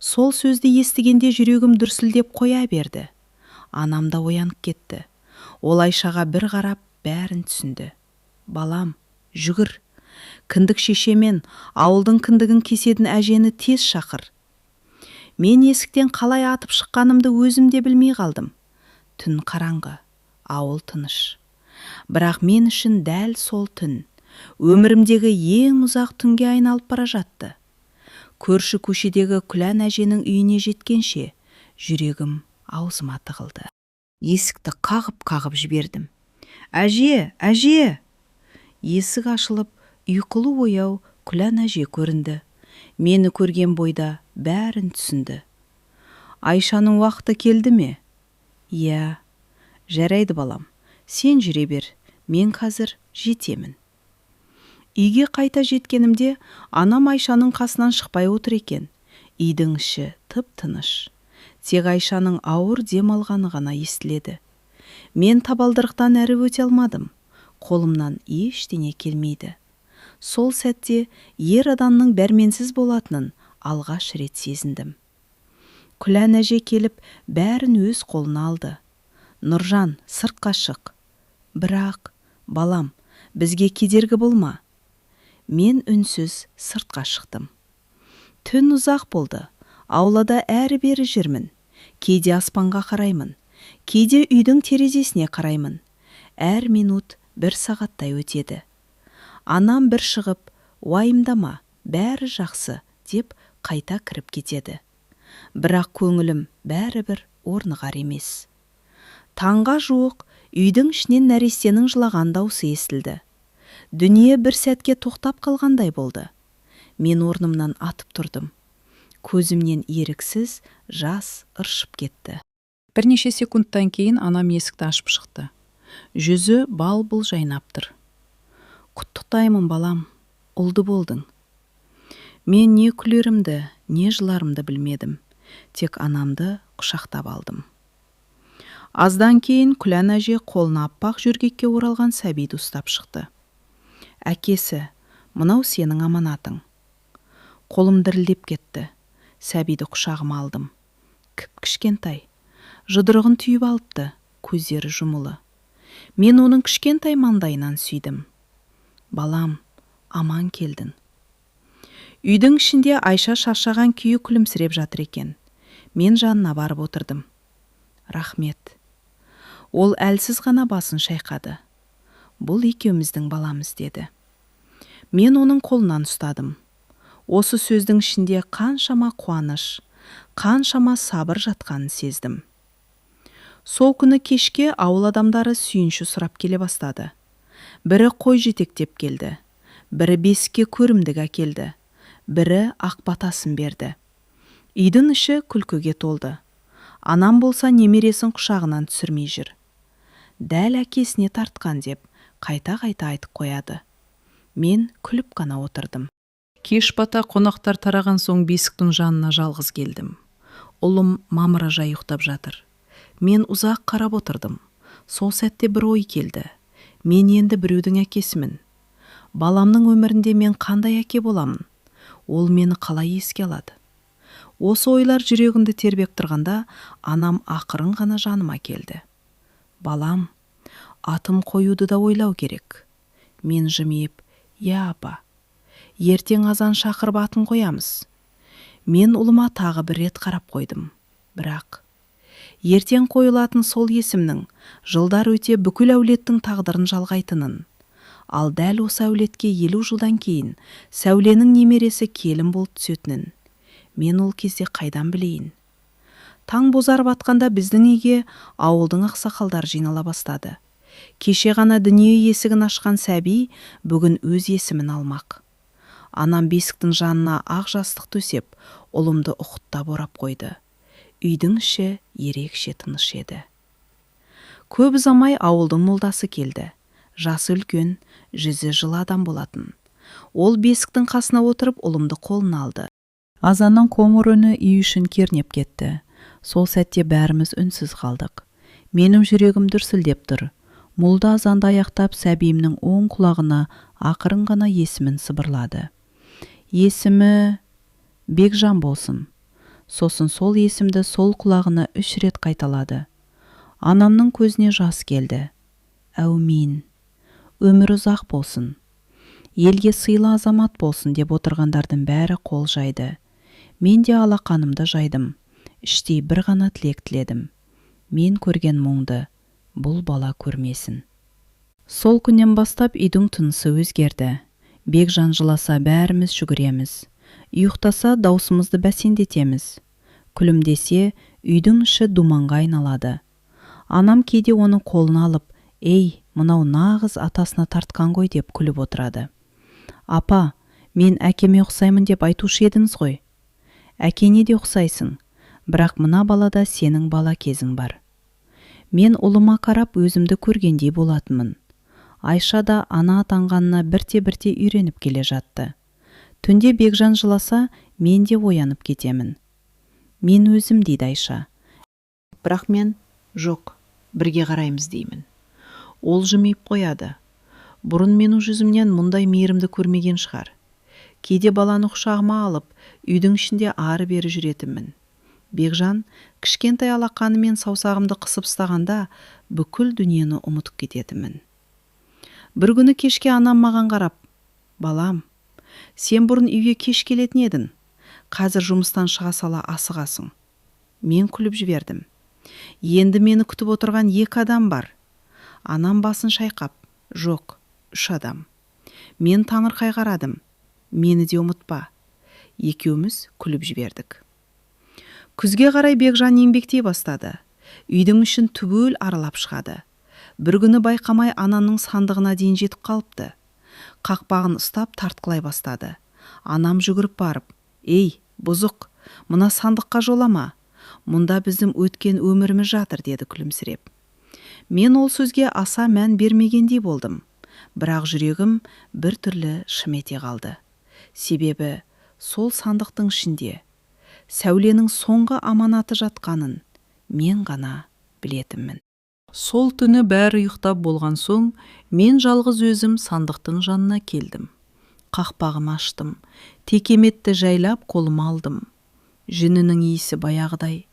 Сол сөзді естігенде жүрегім дүрсілдеп қоя берді. Анам да оянып кетті. Ол Айшаға бір қарап бәрін түсінді. Балам, жүгір. Кіндік шешемен ауылдың кіндігін кесетін әжені тез шақыр. Мен есіктен қалай атып шыққанымды өзім де білмей қалдым. Түн қараңғы, ауыл тыныш. Бірақ мен үшін дәл сол түн өмірімдегі ең ұзақ түнге айналып бара жатты. Көрші көшедегі Күлән әженің үйіне жеткенше жүрегім аузыма тығылды. Есікті қағып жібердім. Әже, әже! Есік ашылып, ұйқылы ояу Күлән әже көрінді. Мені көрген бойда бәрін түсінді. Айшаның уақыты келді ме? Иә, жарайды балам, сен жүре бер, мен қазір жетемін. Үйге қайта жеткенімде анам Айшаның қасынан шықпай отыр екен. Үйдің іші тып-тыныш. Тек Айшаның ауыр дем алғаны ғана естіледі. Мен табалдырықтан әрі өте алмадым. Қолымнан ештеңе келмейді. Сол сәтте ер адамның бәрменсіз болатынын алғаш рет сезіндім. Күлән әже келіп, бәрін өз қолына алды. Нұржан, сыртқа шық. Бірақ, балам, бізге кедергі болма. Мен үнсіз сыртқа шықтым. Түн ұзақ болды. Аулада әрі-бері жүрмін. Кейде аспанға қараймын. Кейде үйдің терезесіне қараймын. Әр минут бір сағаттай өтеді. Анам бір шығып, уайымдама, бәрі жақсы, деп қайта кіріп кетеді. Бірақ көңілім бәрібір орнығар емес. Таңға жуық үйдің ішінен нәрестенің жылаған даусы естілді. Дүние бір сәтке тоқтап қалғандай болды. Мен орнымнан атып тұрдым. Көзімнен еріксіз жас ыршып кетті. Бірнеше секундтан кейін анам есікті ашып шықты. Жүзі бал-бұл жайнап тұр. Құттықтаймын, балам, ұлды болдың. Мен не күлерімді, не жыларымды білмедім. Тек анамды құшақтап алдым. Аздан кейін Күлән әже қолына аппақ жөргекке оралған сәбиді ұстап шықты. Әкесі, мынау сенің аманатың. Қолым дірілдеп кетті. Сәбиді құшағыма алдым. Кіп-кішкентай. Жұдырығын түйіп алыпты, көздері жұмылы. Мен оның кішкентай маңдайынан сүйдім. Балам, аман келдің. Үйдің ішінде Айша шаршаған күйі күлімсіреп жатыр екен. Мен жанына барып отырдым. Рахмет. Ол әлсіз ғана басын шайқады. Бұл екеуміздің баламыз деді. Мен оның қолынан ұстадым. Осы сөздің ішінде қаншама қуаныш, қаншама сабыр жатқанын сездім. Сол күні кешке ауыл адамдары сүйінші сұрап келе бастады. Бірі қой жетектеп келді, бірі бесікке көрімдік әкелді, бірі ақ батасын берді. Үйдің іші күлкіге толды. Анам болса немересін құшағынан түсірмей жүр. Дәл әкесіне тартқан деп қайта-қайта айтып қояды. Мен күліп қана отырдым. Кеш бата қонақтар тараған соң бесіктің жанына жалғыз келдім. Ұлым мамыражай ұйықтап жатыр. Мен ұзақ қарап отырдым. Сол сәтте бір ой келді. Мен енді біреудің әкесімін. Баламның өмірінде мен қандай әке боламын? Ол мені қалай еске алады? Осы ойлар жүрегімді тербеп тұрғанда, анам ақырын ғана жаныма келді. Балам, атым қоюды да ойлау керек. Мен жымиып, я апа, ертең азан шақырып атын қоямыз. Мен ұлыма тағы бір рет қарап қойдым. Бірақ ертең қойылатын сол есімнің жылдар өте бүкіл әулеттің тағдырын жалғайтынын, ал дәл осы әулетке 50 жылдан кейін Сәуленің немересі келін болып түсетінін мен ол кезде қайдан білейін? Таң бозарып атқанда біздің үйге ауылдың ақсақалдары жинала бастады. Кеше ғана дүние есігін ашқан сәби бүгін өз есімін алмақ. Анам бесіктің жанына ақ жастық төсеп, ұлымды ұқыттап орап қойды. Үйдің іші ерекше тыныш еді. Көп ұзамай ауылдың молдасы келді. Жасы үлкен, жүзі жылы адам болатын. Ол бесіктің қасына отырып ұлымды қолына алды. Азанның қоңыр үні үй ішін кернеп кетті. Сол сәтте бәріміз үнсіз қалдық. Менің жүрегім дүрсілдеп тұр. Молда азанды аяқтап сәбиімнің оң құлағына ақырын ғана есімін сыбырлады. Есімі Бекжан болсын. Сосын сол есімді сол құлағына 3 рет қайталады. Анамның көзіне жас келді. Әумин. Өмір ұзақ болсын. Елге сыйлы азамат болсын деп отырғандардың бәрі қол жайды. Мен де алақанымды жайдым. Іштей бір ғана тілек тіледім. Мен көрген мұңды бұл бала көрмесін. Сол күннен бастап үйдің тынысы өзгерді. Бекжан жыласа бәріміз жүгіреміз. Ұйықтаса даусымызды бәсеңдетеміз. Күлімдесе үйдің іші думанға айналады. Анам кейде оның қолына алып, «Ей, мынау нағыз атасына тартқан ғой» деп күліп отырады. «Апа, мен әкеме ұқсаймын деп айтушы едіңіз ғой». «Әкене де ұқсайсың, бірақ мына балада сенің бала кезің бар». Мен ұлыма қарап өзімді көргендей болатынмын. Айша да ана атанғанына бірте-бірте үйреніп келе жатты. Түнде Бекжан жыласа, мен де оянып кетемін. Мен өзім дейді Айша. Бірақ мен жоқ, бірге қараймыз деймін. Ол жымиып қояды. Бұрын менің жүзімнен мұндай мейірімді көрмеген шығар. Кейде баланы құшағыма алып, үйдің ішінде ары-бері жүретінмін. Бекжан кішкентай алақанымен саусағымды қысып ұстағанда бүкіл дүниені ұмытып кететінмін. Бір күні кешке анам маған қарап, «Балам, сен бұрын үйге кеш келетін едің. Қазір жұмыстан шыға сала асығасың». Мен күліп жібердім. Енді мені күтіп отырған 2 адам бар. Анам басын шайқап, «Жоқ, 3 адам». Мен таңырқай қарадым. «Мені де ұмытпа». Екеуміз күліп жібердік. Күзге қарай Бекжан еңбектей бастады. Үйдің ішін түгел аралап шығады. Бір күні байқамай анамның сандығына дейін жетіп қалыпты. Қақпағын ұстап тартқылай бастады. Анам жүгіріп барып, «Ей, бұзық, мына сандыққа жолама. Мұнда біздің өткен өміріміз жатыр» деді күлімсіреп. Мен ол сөзге аса мән бермегендей болдым. Бірақ жүрегім бір түрлі шым ете қалды. Себебі сол сандықтың ішінде Сәуленің соңғы аманаты жатқанын мен ғана білетінмін. Сол түні бәрі ұйықтап болған соң, мен жалғыз өзім сандықтың жанына келдім. Қақпағым аштым, текеметті жайлап қолыма алдым. Жүнінің иісі баяғыдай,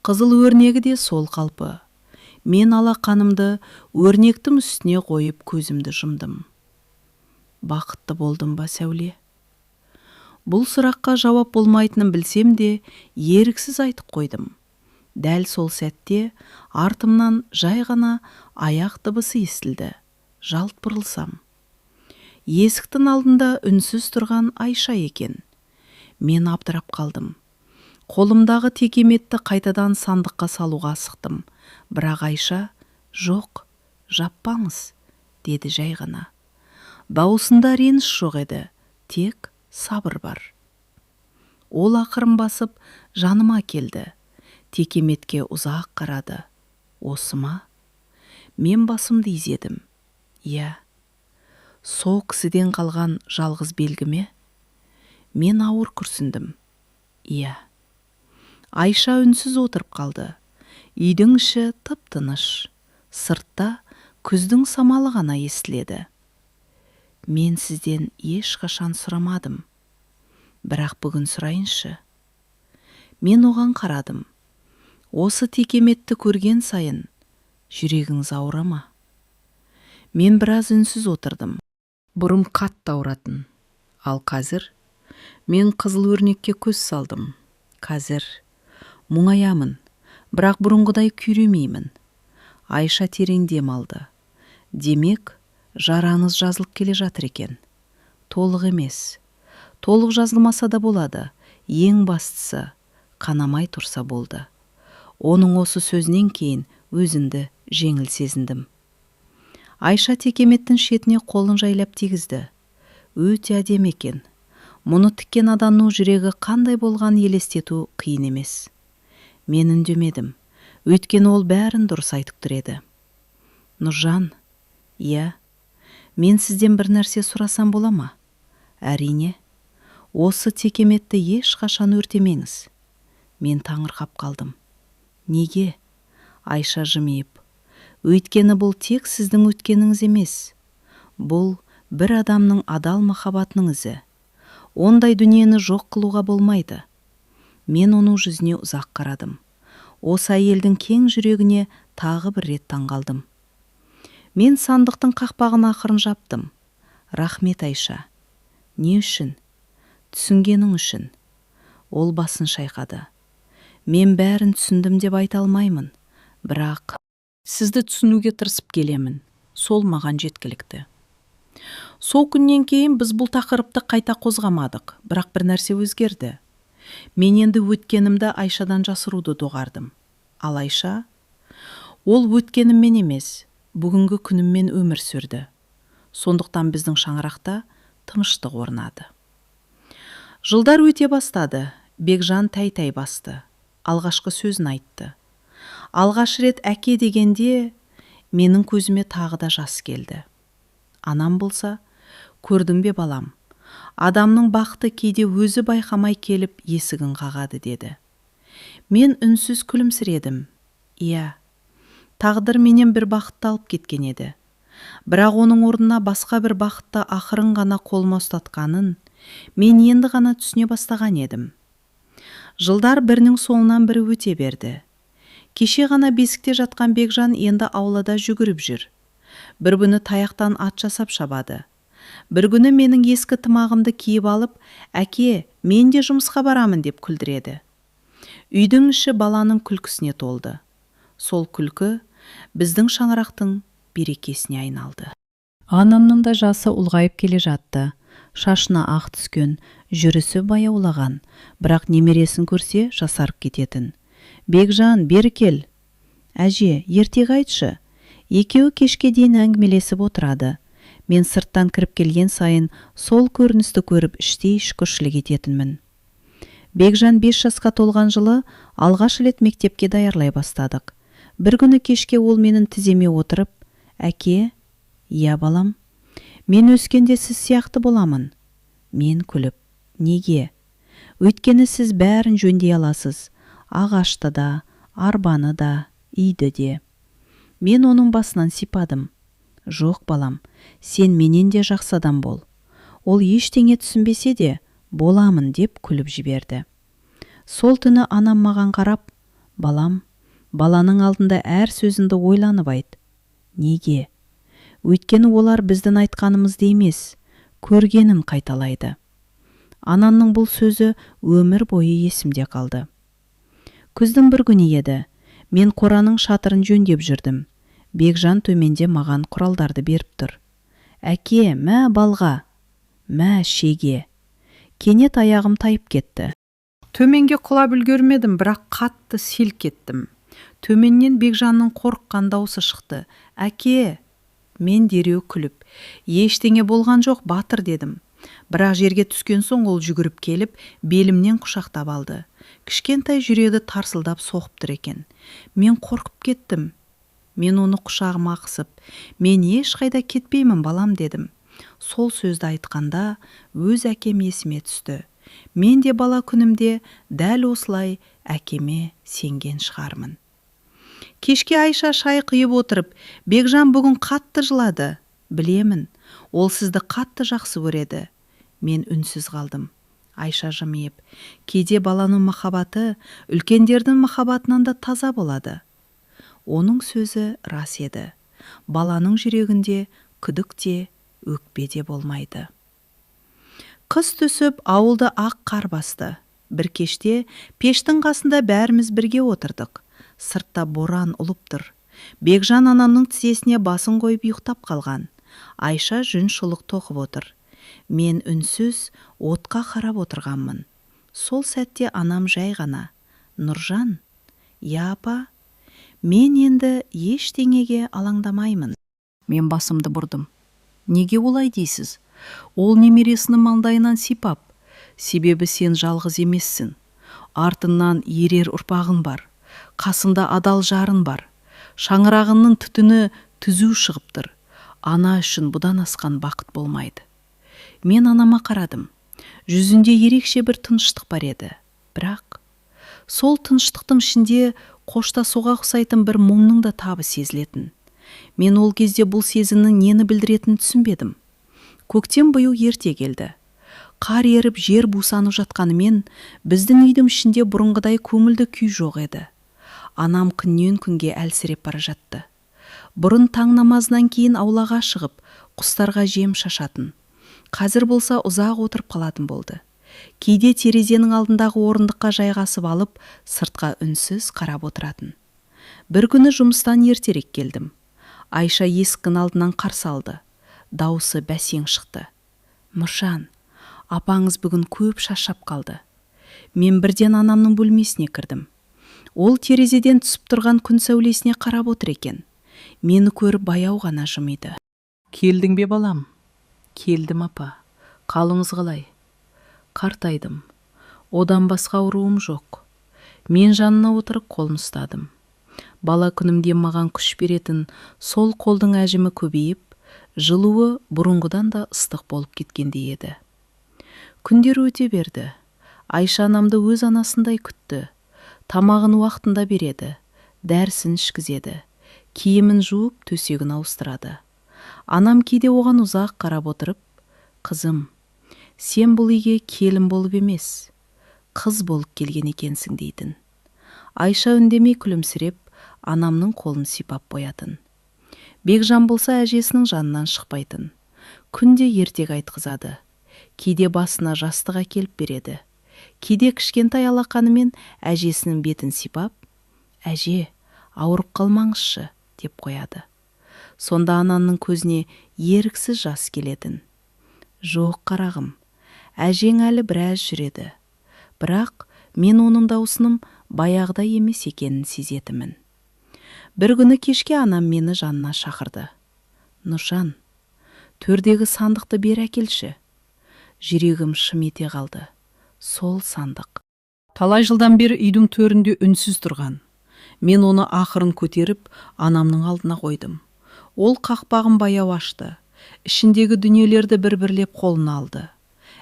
қызыл өрнегі де сол қалпы. Мен алақанымды өрнектің үстіне қойып көзімді жұмдым. Бақытты болдым ба, Сәуле? Бұл сұраққа жауап болмайтынын білсем де, еріксіз айтып қойдым. Дәл сол сәтте артымнан жай ғана аяқ дыбысы естілді. Жалт бұрылсам. Есіктің алдында үнсіз тұрған Айша екен. Мен абдырап қалдым. Қолымдағы текеметті қайтадан сандыққа салуға асықтым. Бірақ Айша, «Жоқ, жаппаңыз», деді жай ғана. Даусында реніш жоқ еді, тек сабыр бар. Ол ақырын басып жаныма келді. Текеметке ұзақ қарады. «Осы ма?» Мен басымды изедім. «Иә». «Сол кісіден қалған жалғыз белгі ме?» Мен ауыр күрсіндім. «Иә». Айша үнсіз отырып қалды. Үйдің іші тып-тыныш. Сыртта күздің самалы ғана естіледі. «Мен сізден ешқашан сұрамадым». Бірақ бүгін сұрайыншы. Мен оған қарадым. Осы текеметті көрген сайын жүрегіңіз ауыра ма? Мен біраз үнсіз отырдым. Бұрым қатты ауыратын. Ал қазір мен қызыл өрнекке көз салдым. Қазір мұңаямын, бірақ бұрынғыдай күйремеймін. Айша терең дем алды. Демек, жараңыз жазылып келе жатыр екен. Толық емес. Толық жазылмаса да болады. Ең бастысы, қанамай тұрса болды. Оның осы сөзінен кейін өзімді жеңіл сезіндім. Айша текеметтің шетіне қолын жайлап тигізді. Өте әдемі екен. Мұны тіккен адамның жүрегі қандай болған елестету қиын емес. Мен үндемедім. Өйткені ол бәрін дұрыс айтып тұр еді. Нұржан, иә, мен сізден бір нәрсе сұрасам бола ма? Әрине. Осы текеметті ешқашан өртемеңіз. Мен таңырқап қалдым. Неге? Айша жымиып. Өйткені бұл тек сіздің өткеніңіз емес. Бұл бір адамның адал махаббатының ізі. Ондай дүниені жоқ қылуға болмайды. Мен оның жүзіне ұзақ қарадым. Осы әйелдің кең жүрегіне тағы бір рет таңғалдым. Мен сандықтың қақпағын ақырын жаптым. Рахмет, Айша. Не үшін? Түсінгенің үшін. Ол басын шайқады. Мен бәрін түсіндім деп айта алмаймын. Бірақ сізді түсінуге тырысып келемін. Сол маған жеткілікті. Сол күннен кейін біз бұл тақырыпты қайта қозғамадық, бірақ бір нәрсе өзгерді. Мен енді өткенімді Айшадан жасыруды доғардым. Ал Айша, ол өткеніммен емес, бүгінгі күніммен өмір сүрді. Сондықтан біздің шаңырақта тыныштық орнады. Жылдар өте бастады. Бекжан тәй-тәй басты. Алғашқы сөзін айтты. Алғаш рет әке дегенде менің көзіме тағы да жас келді. Анам болса, көрдің бе балам, адамның бақыты кейде өзі байқамай келіп есігін қағады деді. Мен үнсіз күлімсіредім. Иә, тағдыр менен бір бақытты алып кеткен еді. Бірақ оның орнына басқа бір бақытты ақырын ғана қолыма ұстатқанын мен енді ғана түсіне бастаған едім. Жылдар бірінің соңынан бірі өте берді. Кеше ғана бесікте жатқан Бекжан енді аулада жүгіріп жүр. Бір күні таяқтан ат жасап шабады. Бір күні менің ескі тымағымды киіп алып, әке, мен де жұмысқа барамын деп күлдіреді. Үйдің іші баланың күлкісіне толды. Сол күлкі біздің шаңырақтың берекесіне айналды. Анамның да жасы ұлғайып келе жатты. Шашына ақ түскен, жүрісі баяулаған, бірақ немересін көрсе жасарып кететін. Бекжан, бері кел. Әже, ертең айтшы. Екеуі кешке дейін әңгімелесіп отырады. Мен сырттан кіріп келген сайын сол көріністі көріп іштей шүкіршілік ететінмін. Бекжан 5 жасқа толған жылы алғаш рет мектепке даярлай бастадық. Бір күні кешке ол менің тіземе отырып, әке, иә балам, мен өскенде сіз сияқты боламын. Мен күліп, неге? Өйткені сіз бәрін жөндей аласыз. Ағашты да, арбаны да, үйді де. Мен оның басынан сипадым. Жоқ балам, сен менен де жақсы адам бол. Ол ештеңе түсінбесе де, боламын деп күліп жіберді. Сол түні анам маған қарап, балам, баланың алдында әр сөзіңді ойланып айт. Неге? Өйткені олар біздің айтқанымызды емес, көргенін қайталайды. Анамның бұл сөзі өмір бойы есімде қалды. Күздің бір күні еді. Мен қораның шатырын жөндеп жүрдім. Бекжан төменде маған құралдарды беріп тұр. Әке, мә балға, мә шеге. Кенет аяғым тайып кетті. Төменге құлап үлгермедім, бірақ қатты селк кеттім. Төменнен Бекжанның қорыққан даусы шықты. Әке, мен дереу күліп, ештеңе болған жоқ, батыр дедім. Бірақ жерге түскен соң ол жүгіріп келіп, белімнен құшақтап алды. Кішкентай жүрегі тарсылдап соғып тұр екен. Мен қорқып кеттім. Мен оны құшағыма қысып, мен ешқайда кетпеймін балам дедім. Сол сөзді айтқанда өз әкем есіме түсті. Мен де бала күнімде дәл осылай әкеме сенген шығармын. Кешке Айша шай құйып отырып, Бекжан бүгін қатты жылады. Білемін, ол сізді қатты жақсы көреді. Мен үнсіз қалдым. Айша жымиып, кейде баланың махаббаты үлкендердің махаббатынан да таза болады. Оның сөзі рас еді. Баланың жүрегінде күдік те, өкпе де болмайды. Қыс түсіп, ауылды ақ қар басты. Бір кеште пештің қасында бәріміз бірге отырдық. Сыртта боран ұлып тұр. Бекжан анамның тізесіне басын қойып ұйықтап қалған. Айша жүн шұлық тоқып отыр. Мен үнсіз отқа қарап отырғанмын. Сол сәтте анам жай ғана: «Нұржан, я апа, мен енді ештеңеге алаңдамаймын». Мен басымды бұрдым. Неге олай дейсіз? Ол немересінің маңдайынан сипап, себебі сен жалғыз емессің. Артыңнан ерер ұрпағың бар. Қасында адал жарын бар. Шаңырағының түтіні түзу шығыптыр. Ана үшін бұдан асқан бақыт болмайды. Мен анама қарадым. Жүзінде ерекше бір тыныштық бар еді. Бірақ сол тыныштықтың ішінде қоштасуға ұқсайтын бір мұңның да табы сезілетін. Мен ол кезде бұл сезімнің нені білдіретінін түсінбедім. Көктем биыл ерте келді. Қар еріп жер бусанып жатқанымен, біздің үйдің ішінде бұрынғыдай көңілді күй жоқ еді. Анам күннен күнге әлсіреп бара жатты. Бұрын таң намазынан кейін аулаға шығып, құстарға жем шашатын. Қазір болса ұзақ отырып қалатын болды. Кейде терезенің алдындағы орындыққа жайғасып алып, сыртқа үнсіз қарап отыратын. Бір күні жұмыстан ертерек келдім. Айша есіктің алдынан қарсы алды. Дауысы бәсең шықты: «Нұржан, апаңыз бүгін көп шаршап қалды». Мен бірден анамның бөлмесіне кірдім. Ол терезеден түсіп тұрған күн сәулесіне қарап отыр екен. Мені көріп баяу ғана жымиды. «Келдің бе балам?» «Келдім апа. Қалыңыз қалай?» «Қартайдым. Одан басқа ауруым жоқ». Мен жанына отырып қолын ұстадым. Бала күнімде маған күш беретін сол қолдың әжімі көбейіп, жылуы бұрынғыдан да ыстық болып кеткендей еді. Күндер өте берді. Айша анамды өз анасындай күтті. Тамағын уақытында береді, дәрісін ішкізеді, киімін жуып, төсегін ауыстырады. Анам кейде оған ұзақ қарап отырып: «Қызым, сен бұл үйге келін болып емес, қыз болып келген екенсің» дейтін. Айша үндемей күлімсіреп, анамның қолын сипап қоятын. Бекжан болса әжесінің жанынан шықпайтын. Күнде ертек айтқызады. Кейде басына жастық әкеліп береді. Кейде кішкентай алақанымен әжесінің бетін сипап: «Әже, ауырып қалмаңызшы» деп қояды. Сонда анамның көзіне еріксіз жас келетін. «Жоқ қарағым, әжең әлі біраз жүреді». Бірақ мен оның даусының баяғыда емес екенін сезетімін. Бір күні кешке анам мені жанына шақырды. «Нұржан, төрдегі сандықты бер әкелші». Жүрегім шым ете қалды. Сол сандық. Талай жылдан бері үйдің төрінде үнсіз тұрған. Мен оны ақырын көтеріп, анамның алдына қойдым. Ол қақпағын баяу ашты. Ішіндегі дүниелерді бір-бірлеп қолына алды.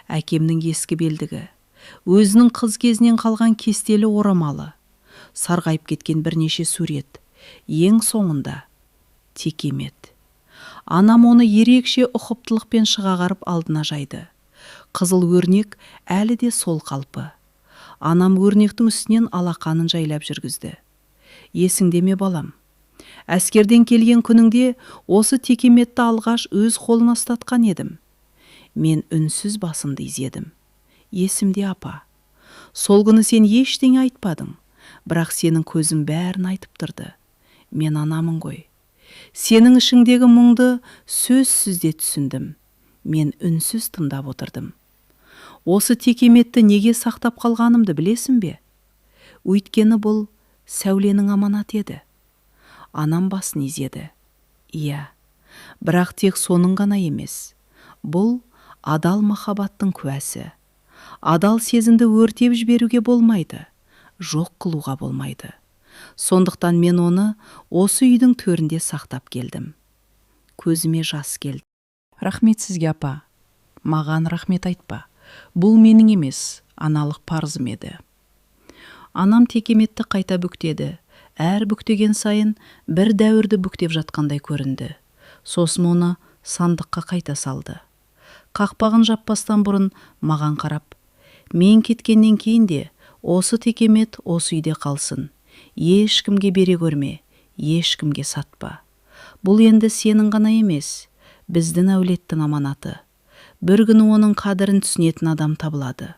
Әкемнің ескі белдігі, өзінің қыз кезінен қалған кестелі орамалы, сарғайып кеткен бірнеше сурет, ең соңында текемет. Анам оны ерекше ұқыптылықпен шығарып алдына жайды. Қызыл өрнек әлі де сол қалпы. Анам өрнектің үстінен алақанын жайлап жүргізді. «Есіңде ме балам? Әскерден келген күніңде осы текеметті алғаш өз қолына ұстатқан едім». Мен үнсіз басымды изедім. «Есімде апа. Сол күні сен ештеңе айтпадың, бірақ сенің көзің бәрін айтып тұрды. Мен анамын ғой. Сенің ішіңдегі мұңды сөзсіз де түсіндім. Мен үнсіз тыңдап отырдым. Осы текеметті неге сақтап қалғанымды білесің бе? Өйткені бұл сәуленің аманат еді». Анам басын изеді. «Иә, бірақ тек соның ғана емес. Бұл адал махаббаттың куәсі. Адал сезімді өртеп жіберуге болмайды, жоқ қылуға болмайды. Сондықтан мен оны осы үйдің төрінде сақтап келдім». Көзіме жас келді. «Рахмет сізге апа. Маған рахмет айтпа. Бұл менің емес, аналық парызым еді». Анам текеметті қайта бүктеді. Әр бүктеген сайын бір дәуірді бүктеп жатқандай көрінді. Сосын оны сандыққа қайта салды. Қақпағын жаппастан бұрын маған қарап: Мен кеткеннен кейін де осы текемет осы үйде қалсын. Ешкімге бере көрме, ешкімге сатпа. Бұл енді сенің ғана емес, біздің әулеттің аманаты. Бір күні оның қадірін түсінетін адам табылады.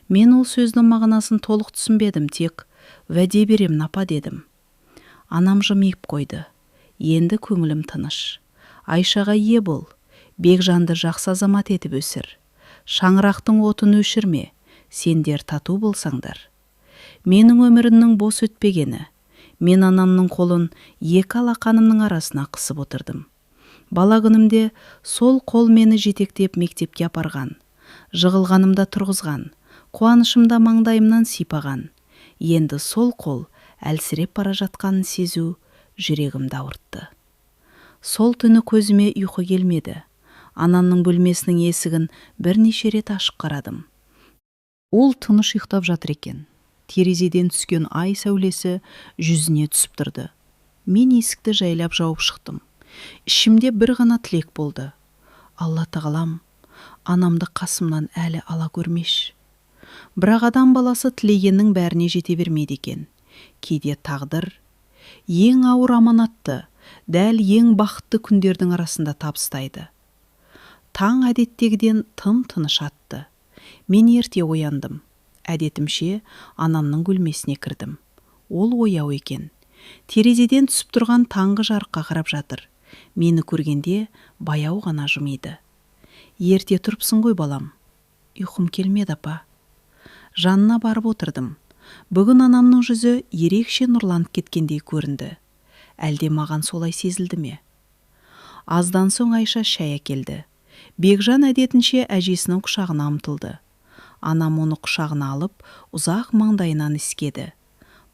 Мен ол сөздің мағынасын толық түсінбедім, тек уәде беремін апа дедім. Анам жымиып қойды. Енді көңілім тыныш. Айшаға ие бол, Бекжанды жақсы азамат етіп өсір. Шаңырақтың отын өшірме, сендер тату болсаңдар. Менің өмірімнің бос өтпегені. Мен анамның қолын екі алақанымның арасына қысып отырдым. Бала күнімде сол қол мені жетектеп мектепке апарған. Жығылғанымда тұрғызған, қуанышымда маңдайымнан сипаған. Енді сол қол әлсіреп бара жатқанын сезу жүрегімді ауыртты. Сол түні көзіме ұйқы келмеді. Анамның бөлмесінің есігін бірнеше рет ашып қарадым. Ол тыныш ұйықтап жатыр екен. Терезеден түскен ай сәулесі жүзіне түсіп тұрды. Мен есікті жайлап жауып шықтым. Ішімде бір ғана тілек болды. Алла тағалам, анамды қасымнан әлі ала көрмеш. Бірақ адам баласы тілегеннің бәріне жете бермейді екен. Кейде тағдыр ең ауыр аманатты, дәл ең бақытты күндердің арасында табыстайды. Таң әдеттегіден тым тыныш атты. Мен ерте ояндым. Әдетімше анамның бөлмесіне кірдім. Ол ояу екен. Терезеден түсіп тұрған таңғы жарыққа қарап жатыр. Мені көргенде баяу ғана жымиды. Ерте тұрыпсың ғой балам. Ұйқым келмеді апа. Жанына барып отырдым. Бүгін анамның жүзі ерекше нұрланып кеткендей көрінді. Әлде маған солай сезілді ме? Аздан соң Айша шәй әкелді. Бекжан әдетінше әжесінің құшағына ұмтылды. Анам оны құшағына алып, ұзақ маңдайынан иіскеді.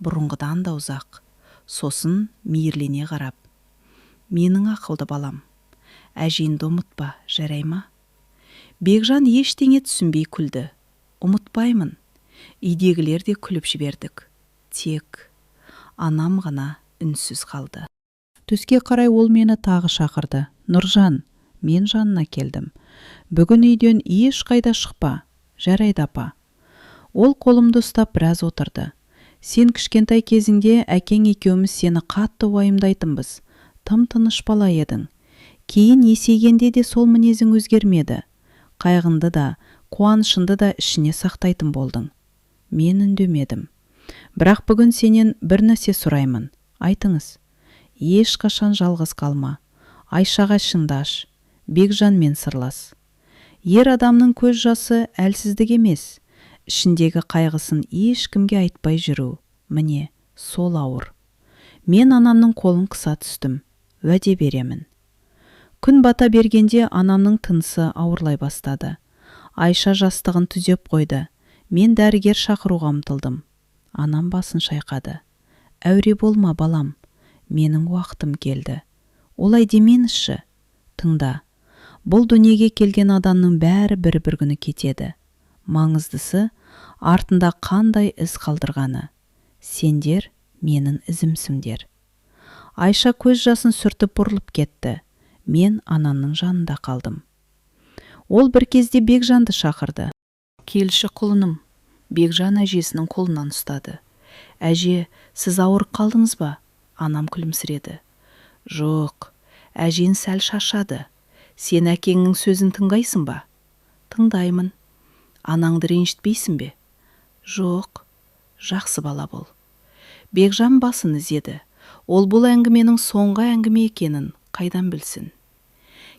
Бұрынғыдан да ұзақ. Сосын мейірлене қарап: менің ақылды балам, әжеңді ұмытпа, жарай ма? Бекжан ештеңе түсінбей күлді. Ұмытпаймын. Үйдегілер де күліп жібердік. Тек анам ғана үнсіз қалды. Түске қарай ол мені тағы шақырды. Нұржан, мен жанына келдім. Бүгін үйден ешқайда шықпа. Жарайды апа. Ол қолымды ұстап біраз отырды. Сен кішкентай кезіңде әкең екеуміз сені қатты уайымдайтынбыз. Тым тыныш бала едің. Кейін есейгенде де сол мінезің өзгермеді. Қайғынды да, қуанышынды да ішіне сақтайтын болдың. Мен үндемедім. Бірақ бүгін сенен бір нәрсе сұраймын. Айтыңыз. Ешқашан жалғыз қалма. Айшаға шындаш. Бекжанмен сырлас. Ер адамның көз жасы әлсіздік емес. Ішіндегі қайғысын ешкімге айтпай жүру. Міне, сол ауыр. Мен анамның қолын қыса түстім. Уәде беремін. Күн бата бергенде анамның тынысы ауырлай бастады. Айша жастығын түзеп қойды. Мен дәрігер шақыруға ұмтылдым. Анам басын шайқады. Әуре болма балам. Менің уақытым келді. Олай деменізші. Тыңда. Бұл дүниеге келген адамның бәрі бір күні кетеді. Маңыздысы артында қандай із қалдырғаны. Сендер менің ізімсіңдер. Айша көз жасын сүртіп бұрылып кетті. Мен анамның жанында қалдым. Ол бір кезде Бекжанды шақырды. Келші құлыным. Бекжан әжесінің қолынан ұстады. Әже, сіз ауырып қалдыңыз ба? Анам күлімсіреді. Жоқ, әжен сәл шаршады. Сен әкеңнің сөзін тыңдайсың ба? Тыңдаймын. Анаңды ренжітпейсің бе? Жоқ, жақсы бала бол. Бекжан басын изеді. Ол бұл әңгіменің соңғы әңгіме екенін қайдан білсін?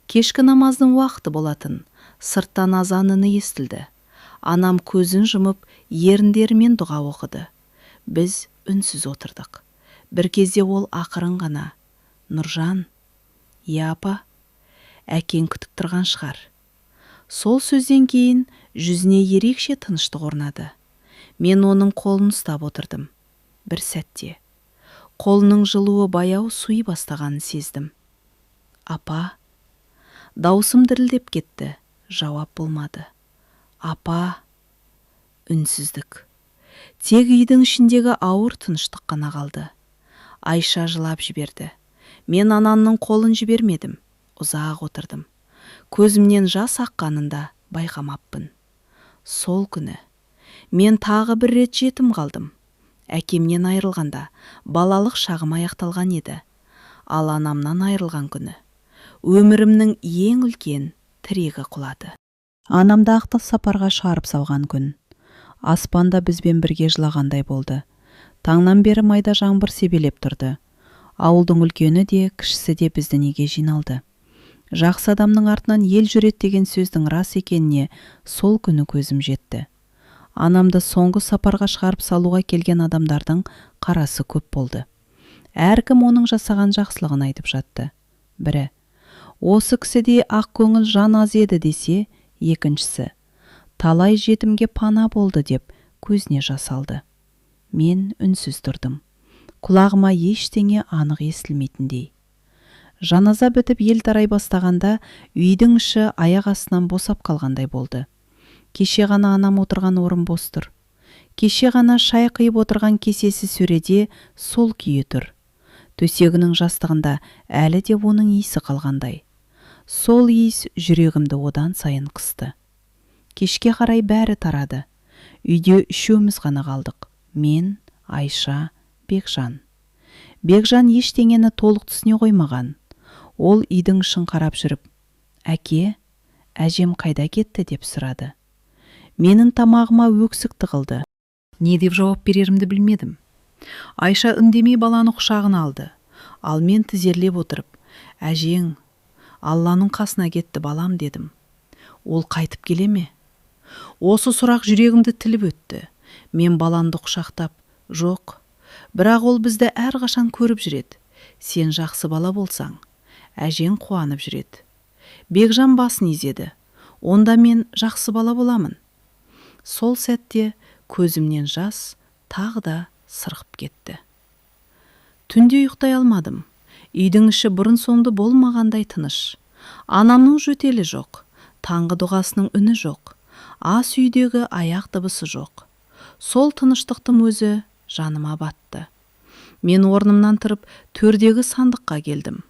Кешкі намаздың уақыты болатын. Сырттан азан үні естілді. Анам көзін жұмып, еріндерімен дұға оқыды. Біз үнсіз отырдық. Бір кезде ол ақырын ғана: Нұржан. Иә апа. Әкең күтіп тұрған шығар. Сол сөзден кейін жүзіне ерекше тыныштық орнады. Мен оның қолын ұстап отырдым. Бір сәтте қолының жылуы баяу суи бастағанын сездім. Апа. Даусым дірілдеп кетті. Жауап болмады. Апа. Үнсіздік. Тек үйдің ішіндегі ауыр тыныштық қана қалды. Айша жылап жіберді. Мен анамның қолын жібермедім. Ұзақ отырдым. Көзімнен жас аққанын да байқамаппын. Сол күні мен тағы бір рет жетім қалдым. Әкемнен айырылғанда балалық шағым аяқталған еді. Ал анамнан айырылған күні өмірімнің ең үлкен тірегі құлады. Анамды ақтық сапарға шығарып салған күн. Аспанда бізбен бірге жылағандай болды. Таңнан бері майда жаңбыр себелеп тұрды. Ауылдың үлкені де, кішісі де біздің үйге жиналды. Жақсы адамның артынан ел жүреді деген сөздің рас екеніне сол күні көзім жетті. Анамды соңғы сапарға шығарып салуға келген адамдардың қарасы көп болды. Әркім оның жасаған жақсылығын айтып жатты. Бірі, осы кісіде ақ көңіл жан аз еді десе, екіншісі, талай жетімге пана болды деп көзіне жас алды. Мен үнсіз тұрдым. Құлағыма ештеңе анық естілмейтіндей. Жаназа бітіп ел тарай бастағанда үйдің іші аяқ астынан босап қалғандай болды. Кеше ғана анам отырған орын бос тұр. Кеше ғана шай қиып отырған кесесі сөреде сол күйі тұр. Төсегінің жастығында әлі де оның иісі қалғандай. Сол иіс жүрегімді одан сайын қысты. Кешке қарай бәрі тарады. Үйде үшеуміз ғана қалдық. Мен, Айша, Бекжан. Бекжан ештеңені толық түсіне қоймаған. Ол үйдің ішін қарап жүріп, «Әке, әжем қайда кетті?» деп сұрады. Менің тамағыма өксік тығылды. Не деп жауап берерімді білмедім. Айша үндемей баланы құшағына алды. Ал мен тізерлеп отырып, «Әжең, Алланың қасына кетті балам» дедім. Ол қайтып келе ме? Осы сұрақ жүрегімді тіліп өтті. Мен баланды құшақтап, «Жоқ, бірақ ол бізді әрқашан көріп жүреді. Сен жақсы бала болсаң, әжең қуанып жүреді». Бекжан басын изеді. «Онда мен жақсы бала боламын». Сол сәтте көзімнен жас тағы да сырғып кетті. Түнде ұйықтай алмадым. Үйдің іші бұрын соңды болмағандай тыныш. Анамның жөтелі жоқ, таңғы дұғасының үні жоқ, ас үйдегі аяқ дыбысы жоқ. Сол тыныштықтың өзі жаныма батты. Мен орнымнан тұрып төрдегі сандыққа келдім.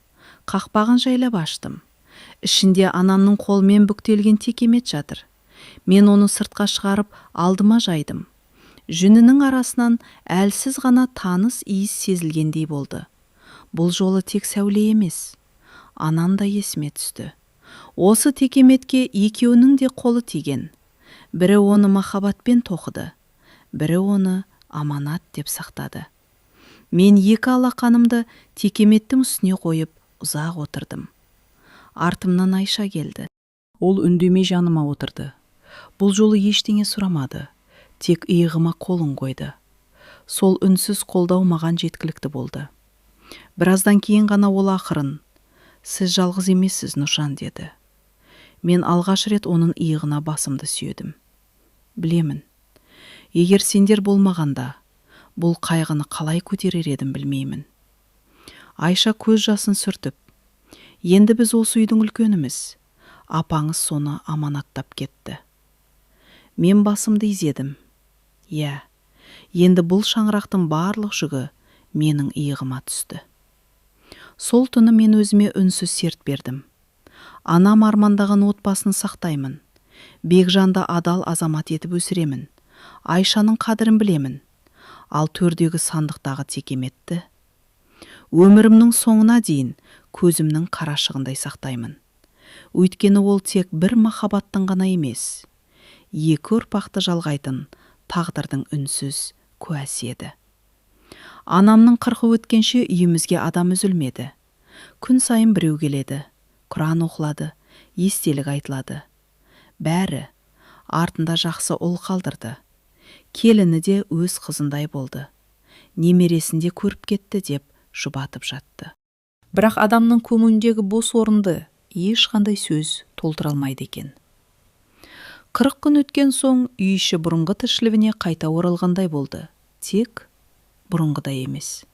Қақпағын жайлап аштым. Ішінде анамның қолмен бүктелген текемет жатыр. Мен оны сыртқа шығарып алдыма жайдым. Жүнінің арасынан әлсіз ғана таныс иіс сезілгендей болды. Бұл жолы тек сәуле емес. Анам да есіме түсті. Осы текеметке екеуінің де қолы тиген. Бірі оны махаббатпен тоқыды, бірі оны аманат деп сақтады. Мен екі алақанымды текеметтің үстіне қойып ұзақ отырдым. Артымнан Айша келді. Ол үндемей жаныма отырды. Бұл жолы ештеңе сұрамады. Тек иығыма қолын қойды. Сол үнсіз қолдау маған жеткілікті болды. Біраздан кейін ғана ол ақырын, «Сіз жалғыз емессіз, Нұржан» деді. Мен алғаш рет оның иығына басымды сүйедім. Білемін, егер сендер болмағанда, бұл қайғыны қалай көтерер едім білмеймін. Айша көз жасын сүртіп, «Енді біз осы үйдің үлкеніміз. Апаңыз соны аманаттап кетті». Мен басымды изедім. Иә, енді бұл шаңырақтың барлық жүгі менің иығыма түсті. Сол түні мен өзіме үнсіз серт бердім. Анам армандаған отбасын сақтаймын. Бекжанды адал азамат етіп өсіремін. Айшаның қадірін білемін. Ал төрдегі сандықтағы текеметті өмірімнің соңына дейін көзімнің қарашығындай сақтаймын. Өйткені ол тек бір махаббаттың ғана емес, екі ұрпақты жалғайтын тағдырдың үнсіз куәсі еді. Анамның 40 өткенше үйімізге адам үзілмеді. Күн сайын біреу келеді, Құран оқылады, естелік айтылады. Бәрі артында жақсы ұл қалдырды. Келіні де өз қызындай болды. Немересінде көріп кетті деп жұбатып жатты. Бірақ адамның көңіліндегі бос орынды ешқандай сөз толтыра алмайды екен. 40 күн өткен соң үй іші бұрынғы тіршілігіне қайта оралғандай болды. Тек бұрынғыдай емес.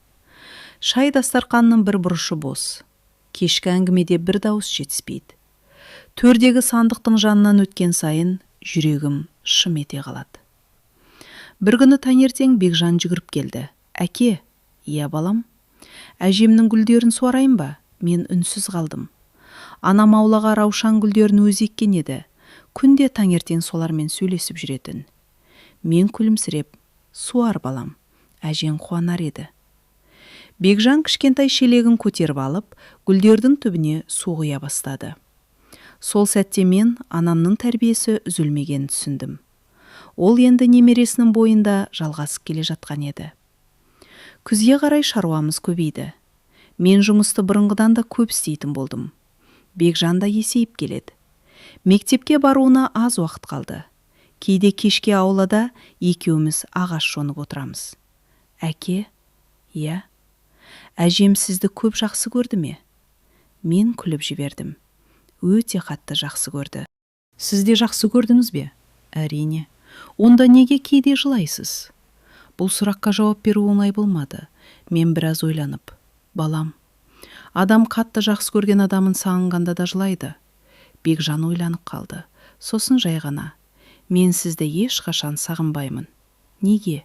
Шай дастарқанның бір бұрышы бос. Кешкі әңгімеде бір дауыс жетіспейді. Төрдегі сандықтың жанынан өткен сайын жүрегім шым ете қалады. Бір күні таңертең Бекжан жүгіріп келді. «Әке». «Иә балам». «Әжемнің гүлдерін суарайын ба?» Мен үнсіз қалдым. Анам аулаға раушан гүлдерін өзі еккен еді. күнде таңертең солармен сөйлесіп жүретін. Мен күлімсіреп, суар балам, әжең қуанар еді. Бекжан кішкентай шелегін көтеріп алып, гүлдердің түбіне су құя бастады. Сол сәтте мен анамның тәрбиесі үзілмегенін түсіндім. Ол енді немересінің бойында жалғасып келе жатқан еді. Күзге қарай шаруамыз көбейді. Мен жұмысты бұрынғыдан да көп істейтін болдым. Бекжан да есейіп келеді. Мектепке баруына аз уақыт қалды. Кейде кешке аулада екеуміз ағаш жонып отырамыз. Әке, иә, әжем сізді көп жақсы көрді ме? Мен күліп жібердім. Өте қатты жақсы көрді. Сіз де жақсы көрдіңіз бе? Әрине. Онда неге кейде жылайсыз? Бұл сұраққа жауап беру оңай болмады. Мен біраз ойланып, балам, адам қатты жақсы көрген адамын сағынғанда да жылайды. Бекжан ойланып қалды. Сосын жай ғана, мен сізді ешқашан сағынбаймын. Неге?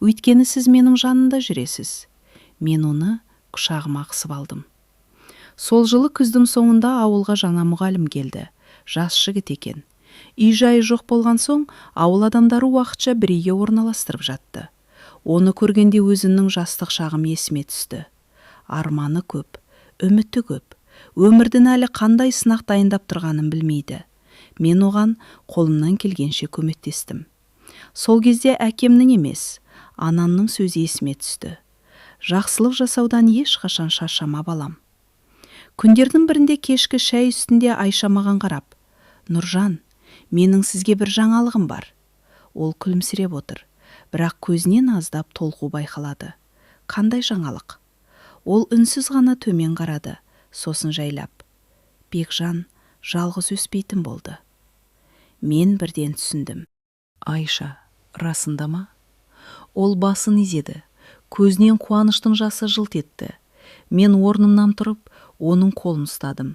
Өйткені сіз менің жанымда жүресіз. Мен оны құшағыма қысып алдым. Сол жылы күздің соңында ауылға жаңа мұғалім келді. Жас жігіт екен. Үй-жайы жоқ болған соң, ауыл адамдары уақытша бір үйге орналастырып жатты. Оны көргенде өзінің жастық шағым есіме түсті. Арманы көп, үміті көп. Өмірдің әлі қандай сынақ дайындап тұрғанын білмейді. Мен оған қолымнан келгенше көмектестім. Сол кезде әкемнің емес, анамның сөзі есіме түсті. Жақсылық жасаудан ешқашан шаршама балам. Күндердің бірінде кешкі шәй үстінде Айша маған қарап, Нұржан, менің сізге бір жаңалығым бар. Ол күлімсіреп отыр, бірақ көзінен аздап толқу байқалады. Қандай жаңалық? Ол үнсіз ғана төмен қарады, сосын жайлап. Бекжан жалғыз өспейтін болды. Мен бірден түсіндім. Айша, расында ма? Ол басын изеді. Көзінен қуаныштың жасы жылт етті. Мен орнымнан тұрып, оның қолын ұстадым.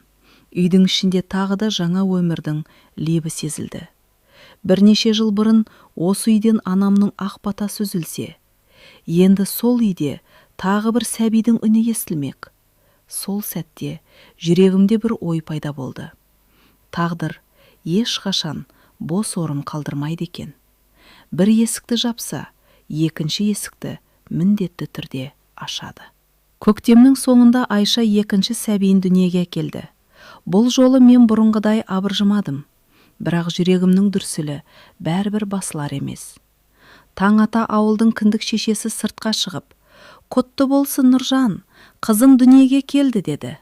Үйдің ішінде тағы да жаңа өмірдің лебі сезілді. Бірнеше жыл бұрын осы үйден анамның ақ батасы үзілсе, енді сол үйде тағы бір сәбидің үні естілмек. Сол сәтте жүрегімде бір ой пайда болды. Тағдыр ешқашан бос орын қалдырмайды екен. Бір есікті жапса, екінші есікті міндетті түрде ашады. Көктемнің соңында Айша екінші сәбиін дүниеге келді. Бұл жолы мен бұрынғыдай абыржымадым. Бірақ жүрегімнің дүрсілі бәрібір басылар емес. Таң ата ауылдың кіндік шешесі сыртқа шығып, «Құтты болсын Нұржан, қызың дүниеге келді» деді.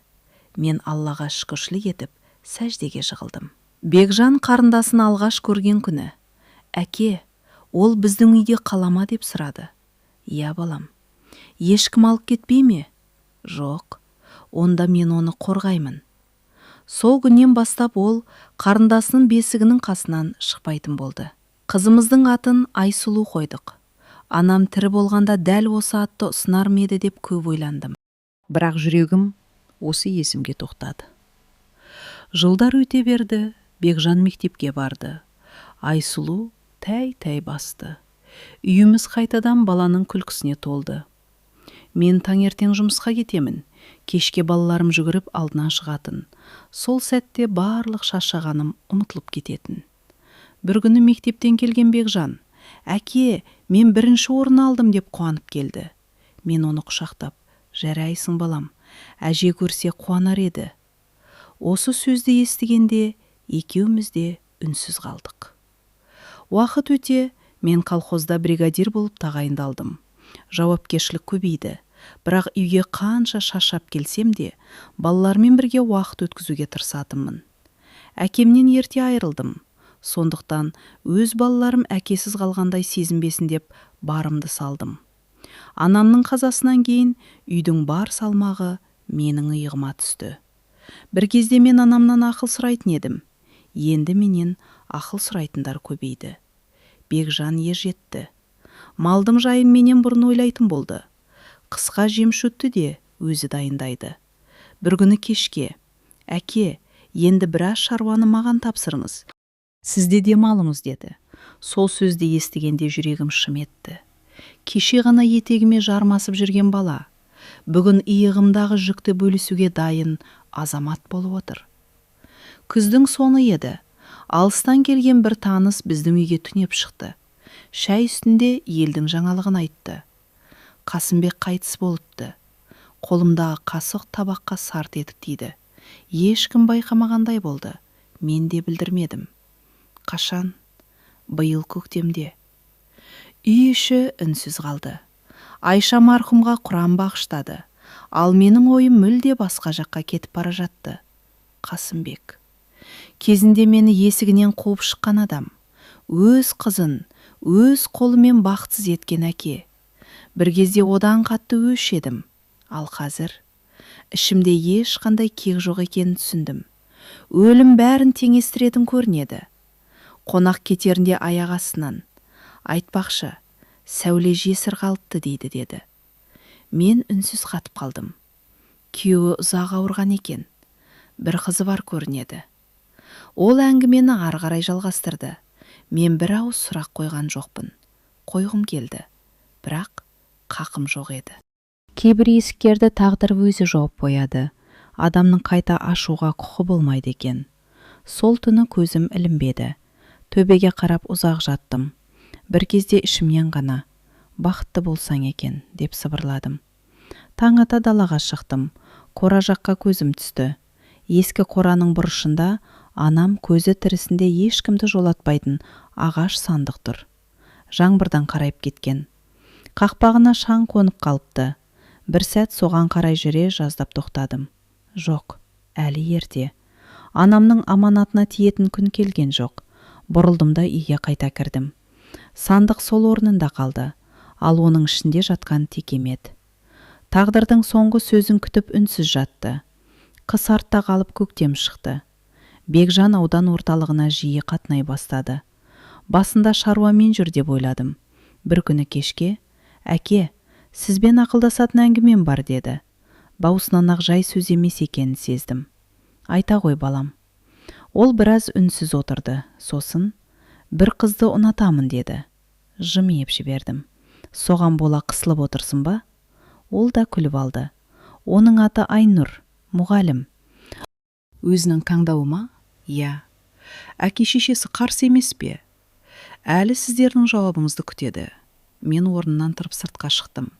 Мен Аллаға шүкіршілік етіп, сәждеге жығылдым. Бекжан қарындасын алғаш көрген күні, «Әке, ол біздің үйде қалама?» деп сұрады. «Иә балам, ешкім алып кетпей ме?» «Жоқ, онда мен оны қорғаймын». Сол күннен бастап ол қарындасының бесігінің қасынан шықпайтын болды. Қызымыздың атын Айсұлу қойдық. Анам тірі болғанда дәл осы атты ұсынар ма еді деп көп ойландым. Бірақ жүрегім осы есімге тоқтады. Жылдар өте берді, Бекжан мектепке барды. Айсұлу тәй-тәй басты. Үйіміз қайтадан баланың күлкісіне толды. Мен таңертең жұмысқа кетемін. Кешке балаларым жүгіріп алдынан шығатын. Сол сәтте барлық шаршағаным ұмытылып кететін. Бір күні мектептен келген Бекжан, «Әке, мен бірінші орын алдым» деп қуанып келді. Мен оны құшақтап, «Жарайсың балам, әже көрсе қуанар еді». Осы сөзді естігенде екеуміз де үнсіз қалдық. Уақыт өте, мен колхозда бригадир болып тағайындалдым. Жауапкершілік көбейді. Бірақ үйге қанша шаршап келсем де, балалармен бірге уақыт өткізуге тырысатынмын. Әкемнен ерте айырылдым. Сондықтан өз балаларым әкесіз қалғандай сезінбесін деп барымды салдым. Анамның қазасынан кейін үйдің бар салмағы менің иығыма түсті. Бір кезде мен анамнан ақыл сұрайтын едім. Енді менен ақыл сұрайтындар көбейді. Бекжан ержетті. Малдың жайын менен бұрын ойлайтын болды. Қысқа жем-шөтті де өзі дайындайды. Бір күні кешке, «Әке, енді біраз шаруаны маған тапсырыңыз. Сізде демалыңыз» деді. Сол сөзді естігенде жүрегім шым етті. Кеше ғана етегіме жармасып жүрген бала, бүгін иығымдағы жүкті бөлісуге дайын азамат болып отыр. Күздің соңы еді. Алыстан келген бір таныс біздің үйге түнеп шықты. Шәй үстінде елдің жаңалығын айтты. Қасымбек қайтыс болыпты. Қолымдағы қасық табаққа сарт етіп тиді. Ешкім байқамағандай болды. Мен де білдірмедім. Қашан? Биыл көктемде. Үй іші үнсіз қалды. Айша марқұмға Құран бағыштады. Ал менің ойым мүлде басқа жаққа кетіп бара жатты. Қасымбек. Кезінде мені есігінен қуып шыққан адам. Өз қызын, өз қолымен бақытсыз еткен әке. Бір кезде одан қатты өш едім. Ал қазір ішімде ешқандай кек жоқ екенін түсіндім. Өлім бәрін теңестіретін көрінеді. Қонақ кетерінде аяқ астынан айтпақшы, сәуле жесір қалыпты дейді деді. Мен үнсіз қатып қалдым. Күйеуі ұзақ ауырған екен. Бір қызы бар көрінеді. Ол әңгімені ары қарай жалғастырды. Мен бір ауыз сұрақ қойған жоқпын. Қойғым келді. Бірақ қақым жоқ еді. Кейбір есіктерді тағдыр өзі жауып қояды. Адамның қайта ашуға құқы болмайды екен. Сол түні көзім ілінбеді. Төбеге қарап ұзақ жаттым. Бір кезде ішімнен ғана бақытты болсаң екен деп сыбырладым. Таң ата далаға шықтым. Қора жаққа көзім түсті. Ескі қораның бұрышында анам көзі тірісінде ешкімді жолатпайтын ағаш сандық тұр. Жаңбырдан қарайып кеткен. Қақпағына шаң қонып қалыпты. Бір сәт соған қарай жүре жаздап тоқтадым. Жоқ, әлі ерте. Анамның аманатына тиетін күн келген жоқ. Бұрылдым да үйге қайта кірдім. Сандық сол орнында қалды, ал оның ішінде жатқан текемет. Тағдырдың соңғы сөзін күтіп үнсіз жатты. Қыс артта қалып көктем шықты. Бекжан аудан орталығына жиі қатынай бастады. Басында шаруамен жүр деп ойладым. Бір күні кешке, әке, сізбен ақылдасатын әңгімем бар деді. Даусынан ақ жай сөз емес екенін сездім. Айта ғой балам. Ол біраз үнсіз отырды. Сосын, бір қызды ұнатамын деді. Жымиып жібердім. Соған бола қысылып отырсың ба? Ол да күліп алды. Оның аты Айнұр, мұғалім. Өзінің таңдауы ма? Иә. Әке шешесі қарсы емес пе? Әлі сіздердің жауабыңызды күтеді. Мен орнынан тұрып сыртқа шықтым.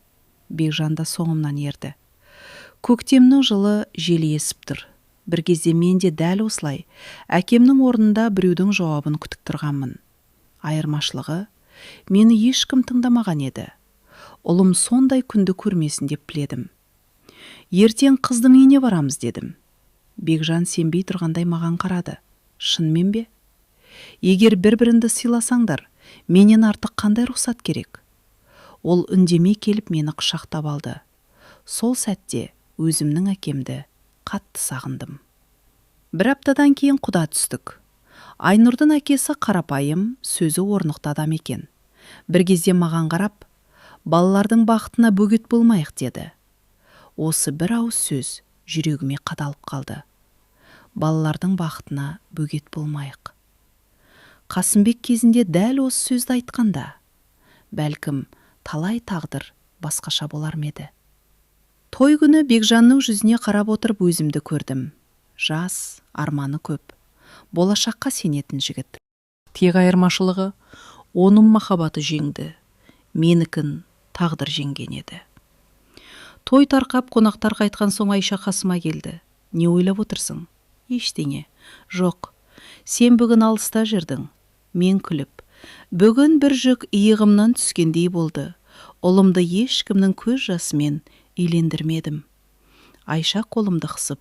Бекжан да соңымнан ерді. Көктемнің жылы желі есіп тұр. Бір кезде мен де дәл осылай әкемнің орнында біреудің жауабын күтіп тұрғанмын. Айырмашылығы, мені ешкім тыңдамаған еді. Ұлым сондай күнді көрмесін деп біледім. Ертең қыздың үйіне барамыз дедім. Бекжан сенбей тұрғандай маған қарады. Шынымен бе? Егер бір-біріңді сыйласаңдар, менен артық қандай рұқсат керек? Ол үндемей келіп мені құшақтап алды. Сол сәтте өзімнің әкемді қатты сағындым. Бір аптадан кейін құда түстік. Айнұрдың әкесі қарапайым, сөзі орнықты адам екен. Бір кезде маған қарап, балалардың бақытына бөгет болмайық деді. Осы бір ауыз сөз жүрегіме қадалып қалды. Балалардың бақытына бөгет болмайық. Қасымбек кезінде дәл осы сөзді айтқанда, бәлкім талай тағдыр басқаша болар ма еді. Той күні Бекжанның жүзіне қарап отырып өзімді көрдім. Жас, арманы көп. Болашаққа сенетін жігіт. Тек айырмашылығы, оның махаббаты жеңді. Менікін тағдыр жеңген еді. Той тарқап қонақтар қайтқан соң Айша қасыма келді. Не ойлап отырсың? Ештеңе. Жоқ. Сен бүгін алыста жүрдің. Мен күліп. Бүгін бір жүк иығымнан түскендей болды. Ұлымды ешкімнің көз жасымен үйлендірмедім. Айша қолымды қысып,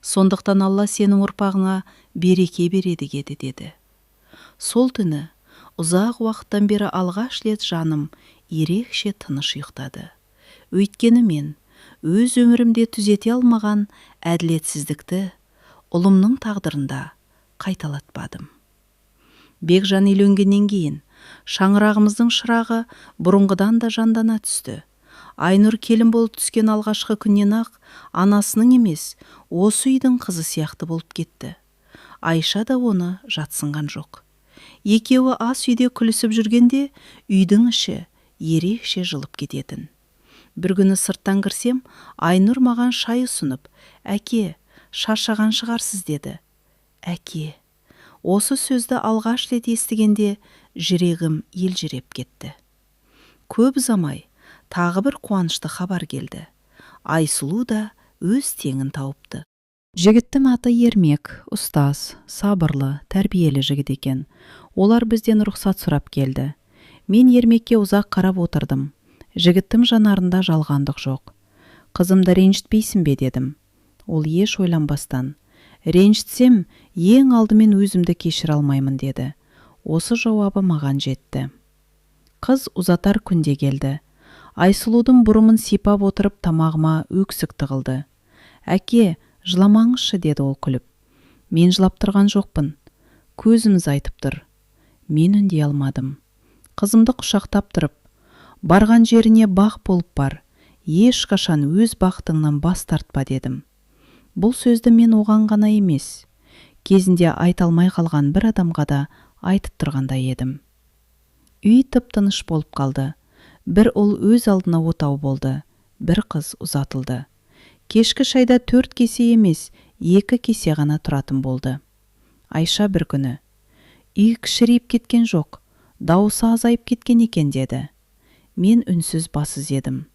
сондықтан Алла сенің ұрпағыңа береке береді деді. Сол түні ұзақ уақыттан бері алғаш рет жаным ерекше тыныш ұйықтады. Өйткені мен өз өмірімде түзете алмаған әділетсіздікті ұлымның тағдырында қайталатпадым. Бекжан үйленгеннен кейін шаңырағымыздың шырағы бұрынғыдан да жандана түсті. Айнұр келін болып түскен алғашқы күннен ақ анасының емес, осы үйдің қызы сияқты болып кетті. Айша да оны жатсынған жоқ. Екеуі ас үйде күлісіп жүргенде үйдің іші ерекше жылып кететін. Бір күні сырттан кірсем, Айнұр маған шай ұсынып, әке, шаршаған шығарсыз деді. Әке, Осы сөзді алғаш рет естігенде жүрегім елжіреп кетті. Көп ұзамай тағы бір қуанышты хабар келді. Айсұлу да өз теңін тауыпты. Жігіттің аты Ермек, ұстаз, сабырлы, тәрбиелі жігіт екен. Олар бізден рұқсат сұрап келді. Мен Ермекке ұзақ қарап отырдым. Жігіттің жанарында жалғандық жоқ. Қызымды ренжітпейсің бе дедім. Ол еш ойланбастан, ренжітсем, ең алдымен өзімді кешіре алмаймын деді. Осы жауабы маған жетті. Қыз ұзатар күнде келді. Айсұлудың бұрымын сипап отырып тамағыма өксік тығылды. Әке, жыламаңызшы деді ол күліп. Мен жылап тұрған жоқпын. Көзіміз айтып тұр. Мен үндей алмадым. Қызымды құшақтап тұрып, барған жеріне бақ болып бар. Ешқашан өз бақытыңнан бас тартпа дедім. Бұл сөзді мен оған ғана емес, кезінде айта алмай қалған бір адамға да айтып тұрғандай едім. Үй тып-тыныш болып қалды. Бір ұл өз алдына отау болды. Бір қыз ұзатылды. Кешкі шайда 4 кесе емес, 2 кесе ғана тұратын болды. Айша бір күні, үй кішірейіп кеткен жоқ, дауысы азайып кеткен екен деді. Мен үнсіз басыз едім.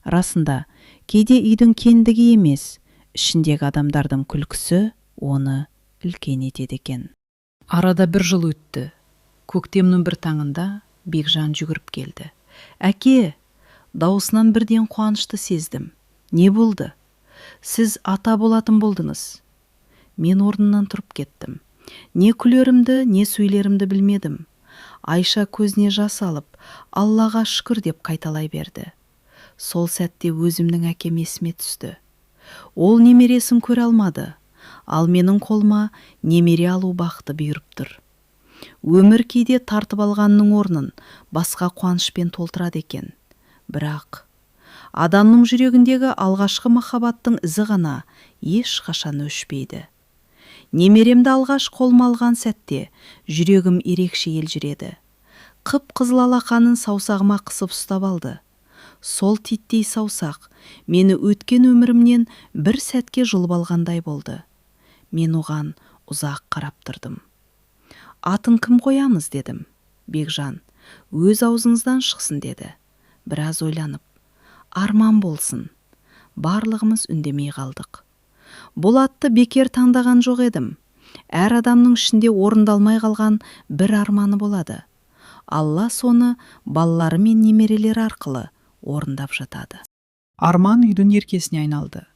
Расында, кейде үйдің кендігі емес, ішіндегі адамдардың күлкісі оны үлкен етеді екен. Арада бір жыл өтті. Көктемнің бір таңында Бекжан жүгіріп келді. Әке, даусынан бірден қуанышты сездім. Не болды? Сіз ата болатын болдыңыз. Мен орнымнан тұрып кеттім. Не күлерімді, не сөйлерімді білмедім. Айша көзіне жас алып, Аллаға шүкір деп қайталай берді. Сол сәтте өзімнің әкем есіме түсті. Ол немересін көре алмады, ал менің қолыма немере алу бақыты бұйырып тұр. Өмір кейде тартып алғанның орнын басқа қуанышпен толтырады екен. Бірақ адамның жүрегіндегі алғашқы махаббаттың ізі ғана ешқашан өшпейді. Немеремді алғаш қолыма алған сәтте жүрегім ерекше елжіреді. Қып-қызыл алақанын саусағыма қысып ұстап алды. Сол титтей саусақ мені өткен өмірімнен бір сәтке жұлып алғандай болды. Мен оған ұзақ қарап тұрдым. Атын кім қоямыз дедім. Бекжан, өз аузыңыздан шықсын деді. Біраз ойланып, Арман болсын. Барлығымыз үндемей қалдық. Бұл атты бекер таңдаған жоқ едім. Әр адамның ішінде орындалмай қалған бір арманы болады. Алла соны балалары мен немерелері арқылы орындап жатады. Арман үйдің еркесіне айналды.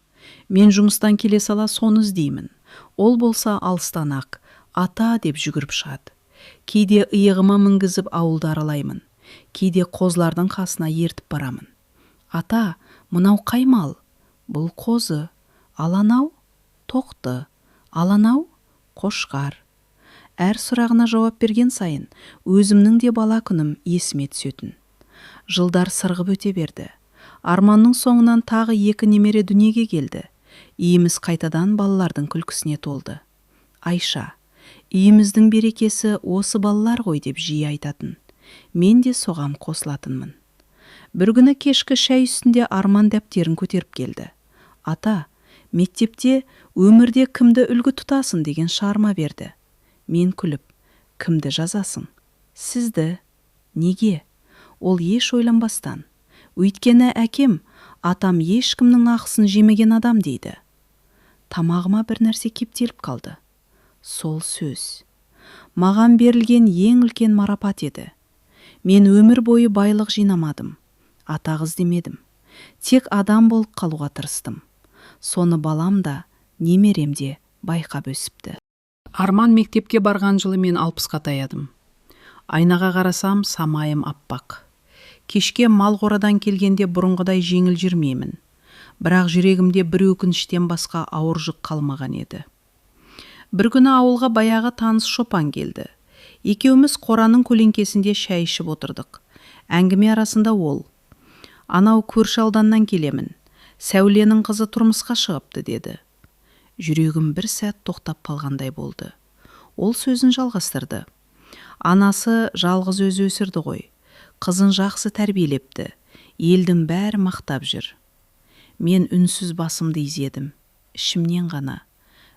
Мен жұмыстан келе сала соны іздеймін. Ол болса алыстан ақ ата деп жүгіріп шығады. Кейде иығыма мінгізіп ауылды аралаймын. Кейде қозылардың қасына ертіп барамын. Ата, мынау қай мал? Бұл қозы. Ал анау? Тоқты. Ал анау? Қошқар. Әр сұрағына жауап берген сайын өзімнің де бала күнім есіме түсетін. Жылдар сырғып өте берді. Арманның соңынан тағы 2 немере дүниеге келді. Үйіміз қайтадан балалардың күлкісіне толды. Айша, үйіміздің берекесі осы балалар ғой деп жиі айтатын. Мен де соғам қосылатынмын. Бір күні кешкі шәй үстінде Арман дәптерін көтеріп келді. Ата, мектепте өмірде кімді үлгі тұтасың деген шығарма берді. Мен күліп, кімді жазасың? Сізді. Неге? Ол еш ойланбастан. Өйткені әкем, атам ешкімнің ақысын жемеген адам дейді. Тамағыма бір нәрсе кептеліп қалды. Сол сөз. Маған берілген ең үлкен марапат еді. Мен өмір бойы байлық жинамадым. Атақ іздемедім. Тек адам болып қалуға тырыстым. Соны балам да, немерем де байқап өсіпті. Арман мектепке барған жылы мен 60-қа таядым. Айнаға қарасам, самайым аппақ. Кешке мал қорадан келгенде бұрынғыдай жеңіл жүрмеймін. Бірақ жүрегімде бір өкініштен басқа ауыр жүк қалмаған еді. Бір күні ауылға баяғы таныс Шопан келді. Екеуміз қораның көлеңкесінде шәй ішіп отырдық. Әңгіме арасында ол: «Анау көрші ауданнан келемін. Сәуленің қызы тұрмысқа шығыпты» деді. Жүрегім бір сәт тоқтап қалғандай болды. Ол сөзін жалғастырды. Анасы жалғыз өзі өсірді ғой. Қызын жақсы тәрбиелепті. Елдің бәрі мақтап жүр. Мен үнсіз басымды изедім. Ішімнен ғана: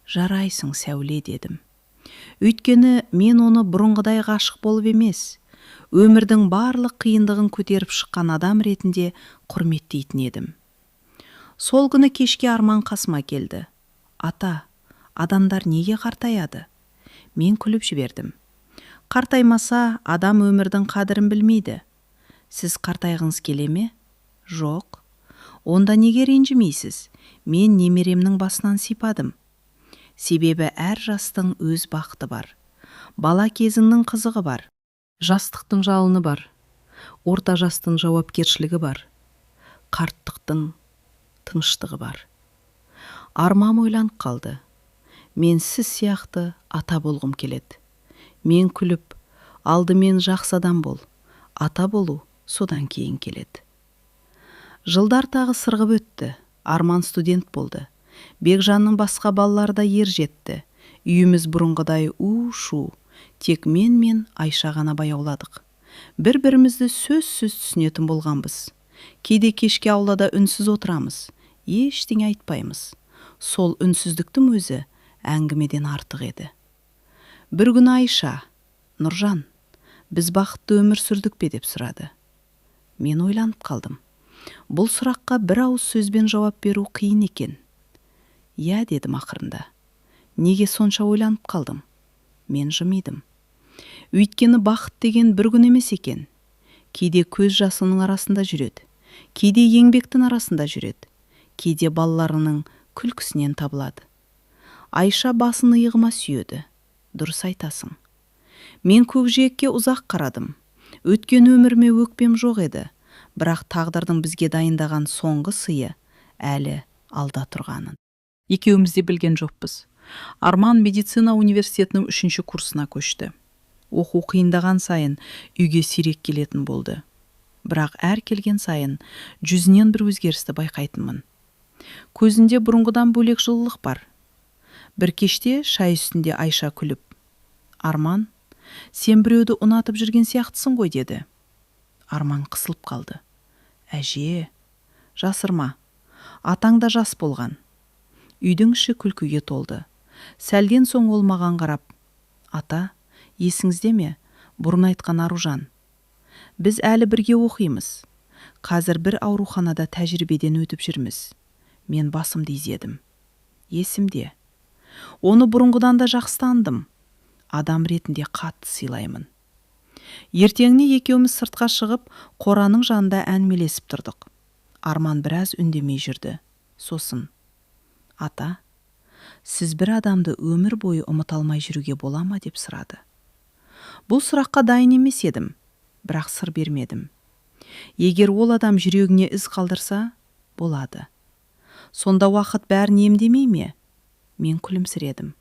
«Жарайсың Сәуле» дедім. Өйткені мен оны бұрынғыдай ғашық болып емес, өмірдің барлық қиындығын көтеріп шыққан адам ретінде құрметтейтін едім. Сол күні кешке Арман қасыма келді. Ата, адамдар неге қартаяды? Мен күліп жібердім. Қартаймаса, адам өмірдің қадірін білмейді. Сіз қартайғыңыз келе ме? Жоқ. Онда неге ренжімейсіз? Мен немеремнің басынан сипадым. Себебі әр жастың өз бақыты бар. Бала кезіңнің қызығы бар. Жастықтың жалыны бар. Орта жастың жауапкершілігі бар. Қарттықтың тыныштығы бар. Арман ойланып қалды. Мен сіз сияқты ата болғым келеді. Мен күліп, алдымен жақсы адам бол. Ата болу содан кейін келеді. Жылдар тағы сырғып өтті. Арман студент болды. Бекжанның басқа балаларда ер жетті. Үйіміз бұрынғыдай у-шу. Тек мен Айша ғана баяуладық. Бір-бірімізді сөзсіз түсінетін болғанбыз. Кейде кешке аулада үнсіз отырамыз. Ештеңе айтпаймыз. Сол үнсіздіктің өзі әңгімеден артық еді. Бір күні Айша, Нұржан, біз бақытты өмір сүрдік пе деп сұрады. Мен ойланып қалдым. Бұл сұраққа бір ауыз сөзбен жауап беру қиын екен. Я, дедім ақырында. Неге сонша ойланып қалдым? Мен жымидым. Өйткені бақыт деген бір күн емес екен. Кейде көз жасының арасында жүреді. Кейде еңбектің арасында жүреді. Кейде балаларының күлкісінен табылады. Айша басын иығыма сүйеді. Дұрыс айтасың. Мен көкжиекке ұзақ қарадым. Өткен өміріме өкпем жоқ еді. Бірақ тағдырдың бізге дайындаған соңғы сыйы әлі алда тұрғанын. Екеуміз де білген жоқпыз. Арман медицина университетінің 3-ші курсына көшті. Оқу қиындаған сайын үйге сирек келетін болды. Бірақ әр келген сайын жүзінен бір өзгерісті байқайтынмын. Көзінде бұрынғыдан бөлек жылылық бар. Бір кеште шай үстінде Айша күліп, Арман, сен біреуді ұнатып жүрген сияқтысың ғой, деді. Арман қысылып қалды. Әже, жасырма. Атаң да жас болған. Үйдің іші күлкіге толды. Сәлден соң ол маған қарап, ата, есіңізде ме? Бұрын айтқан Аружан. Біз әлі бірге оқимыз. Қазір бір ауруханада тәжірибеден өтіп жүрміз. Мен басымды изедім. Есімде. Оны бұрынғыдан да жақсы таныдым. Адам ретінде қатты сыйлаймын. Ертеңіне екеуміз сыртқа шығып, қораның жанында әңгімелесіп тұрдық. Арман біраз үндемей жүрді. Сосын, ата, сіз бір адамды өмір бойы ұмыта алмай жүруге бола ма деп сұрады. Бұл сұраққа дайын емес едім, бірақ сыр бермедім. Егер ол адам жүрегіне із қалдырса, болады. Сонда уақыт бәрін емдемей ме? Мен күлімсіредім.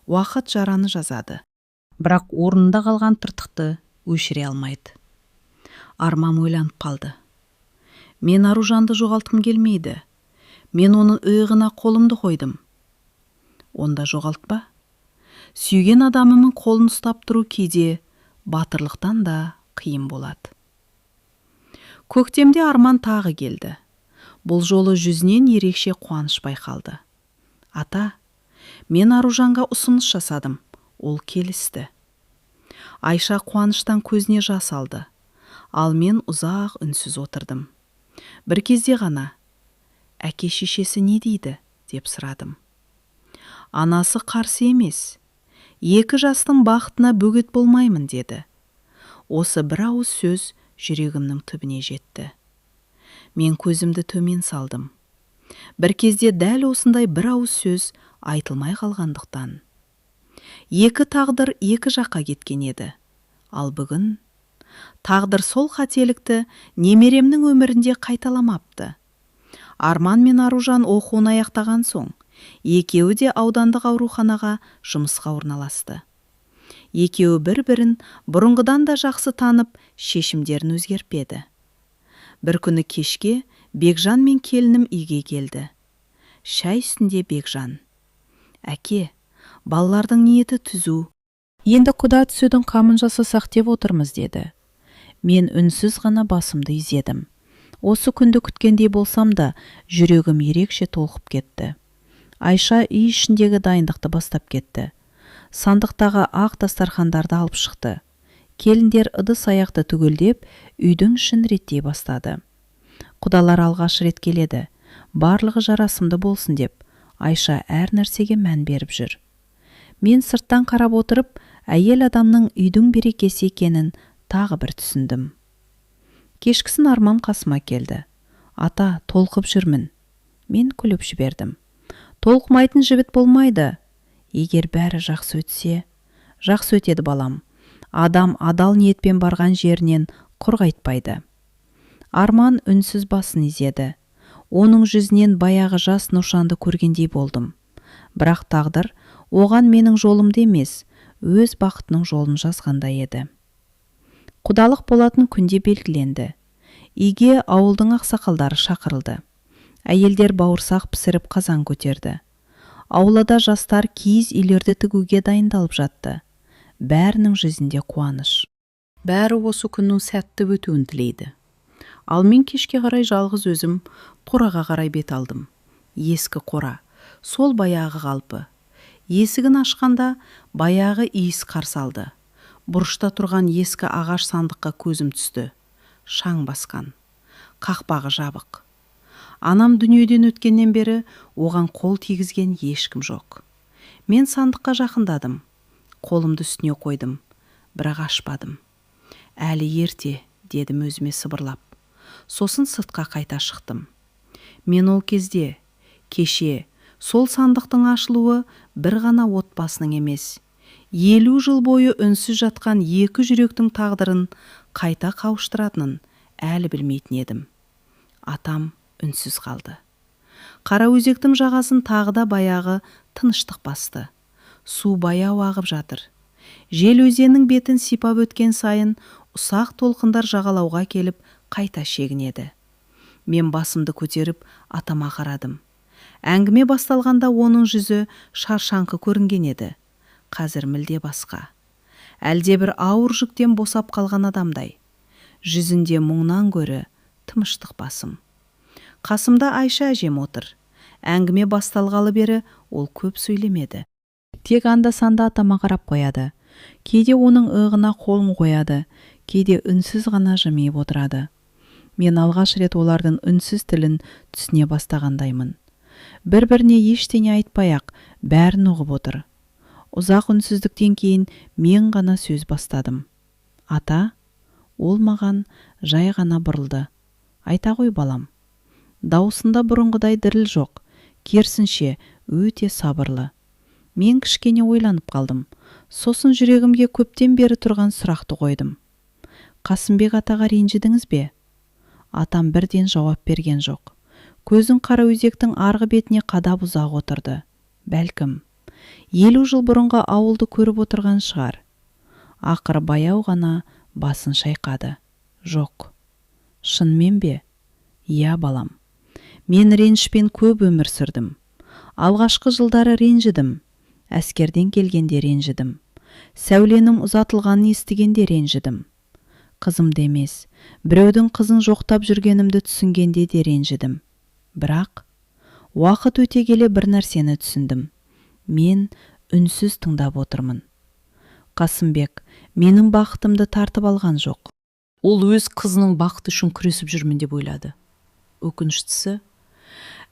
Уақыт жараны жазады. Бірақ орнында қалған тыртықты өшіре алмайды. Арман ойланып қалды. Мен Аружанды жоғалтқым келмейді. Мен оның иығына қолымды қойдым. Онда жоғалтпа. Сүйген адамымның қолын ұстап тұру кейде батырлықтан да қиын болады. Көктемде Арман тағы келді. Бұл жолы жүзінен ерекше қуаныш байқалды. Ата, мен Аружанға ұсыныс жасадым. Ол келісті. Айша қуаныштан көзіне жас алды. Ал мен ұзақ үнсіз отырдым. Бір кезде ғана, әке шешесі не дейді, деп сұрадым. Анасы қарсы емес. Екі жастың бақытына бөгет болмаймын, деді. Осы бір ауыз сөз жүрегімнің түбіне жетті. Мен көзімді төмен салдым. Бір кезде дәл осындай бір ауыз сөз айтылмай қалғандықтан. Екі тағдыр екі жаққа кеткен еді. Ал бүгін тағдыр сол қателікті немеремнің өмірінде қайталамапты. Арман мен Аружан оқуын аяқтаған соң, екеуі де аудандық ауруханаға жұмысқа орналасты. Екеуі бір-бірін бұрынғыдан да жақсы танып, шешімдерін өзгерпеді. Бір күні кешке Бекжан мен келінім үйге келді. Шай үстінде Бекжан. Әке, балалардың ниеті түзу. Енді құда түсудің қамын жасасақ деп отырмыз, деді. Мен үнсіз ғана басымды изедім. Осы күнді күткендей болсам да, жүрегім ерекше толқып кетті. Айша үй ішіндегі дайындықты бастап кетті. Сандықтағы ақ дастархандарды алып шықты. Келіндер ыдыс аяқты түгелдеп, үйдің ішін реттей бастады. Құдалар алғаш рет келеді. Барлығы жарасымды болсын деп, Айша әр нәрсеге мән беріп жүр. Мен сырттан қарап отырып, әйел адамның үйдің берекесі екенін тағы бір түсіндім. Кешкісін Арман қасыма келді. Ата, толқып жүрмін. Мен күліп жібердім. Толқымайтын жігіт болмайды. Егер бәрі жақсы өтсе, жақсы өтеді балам. Адам адал ниетпен барған жерінен құр қайтпайды. Арман үнсіз басын изеді. Оның жүзінен баяғы жас нышанды көргендей болдым. Бірақ тағдыр оған менің жолымды емес, өз бақытының жолын жазғандай еді. Құдалық болатын күнде белгіленді. Үйге ауылдың ақсақалдары шақырылды. Әйелдер бауырсақ пісіріп қазан көтерді. Аулада жастар киіз үйлерді тігуге дайындалып жатты. Бәрінің жүзінде қуаныш. Бәрі осы күннің сәтті өтуін тілейді. Ал мен кешке қарай жалғыз өзім қораға қарай бет алдым. Ескі қора, сол баяғы қалпы. Есігін ашқанда баяғы иіс қарсы алды. Бұрышта тұрған ескі ағаш сандыққа көзім түсті. Шаң басқан. Қақпағы жабық. Анам дүниеден өткеннен бері оған қол тигізген ешкім жоқ. Мен сандыққа жақындадым. Қолымды үстіне қойдым. Бірақ ашпадым. Әлі ерте, дедім өзіме сыбырлап. Сосын сыртқа қайта шықтым. Мен ол кезде, кеше, сол сандықтың ашылуы бір ғана отбасының емес, 50 жыл бойы үнсіз жатқан екі жүректің тағдырын қайта қауыштыратынын әлі білмейтін едім. Атам үнсіз қалды. Қара өзектің жағасын тағы да баяғы тыныштық басты. Су баяу ағып жатыр. Жел өзеннің бетін сипап өткен сайын ұсақ толқындар жағалауға келіп қайта шегінеді. Мен басымды көтеріп атама қарадым. Әңгіме басталғанда оның жүзі шаршаңқы көрінген еді. Қазір мүлде басқа. Әлде бір ауыр жүктен босап қалған адамдай. Жүзінде мұңнан гөрі тыныштық басым. Қасымда Айша әжем отыр. Әңгіме басталғалы бері ол көп сөйлемеді. Тек анда-санда атама қарап қояды. Кейде оның иығына қолын қояды, кейде үнсіз ғана жымиып отырады. Мен алғаш рет олардың үнсіз тілін түсіне бастағандаймын. Бір-біріне ештеңе айтпай-ақ бәрін ұғып отыр. Ұзақ үнсіздіктен кейін мен ғана сөз бастадым. Ата, ол маған жай ғана бұрылды. Айта ғой балам. Даусында бұрынғыдай діріл жоқ, керісінше өте сабырлы. Мен кішкене ойланып қалдым. Сосын жүрегімге көптен бері тұрған сұрақты қойдым. Қасымбек атаға ренжідіңіз бе? Атам бірден жауап берген жоқ. Көзін қара өзектің арғы бетіне қадап ұзақ отырды. Бәлкім, 50 жыл бұрынғы ауылды көріп отырған шығар. Ақыры баяу ғана басын шайқады. Жоқ. Шынымен бе? Иә, балам. Мен ренішпен көп өмір сүрдім. Алғашқы жылдары ренжідім. Әскерден келгенде ренжідім. Сәуленім ұзатылғанын естігенде ренжідім. Қызымды емес, біреудің қызын жоқтап жүргенімді түсінгенде де ренжідім. Бірақ уақыт өте келе бір нәрсені түсіндім. Мен үнсіз тыңдап отырмын. Қасымбек менің бақытымды тартып алған жоқ. Ол өз қызының бақыты үшін күресіп жүрмін деп ойлады. Өкініштісі,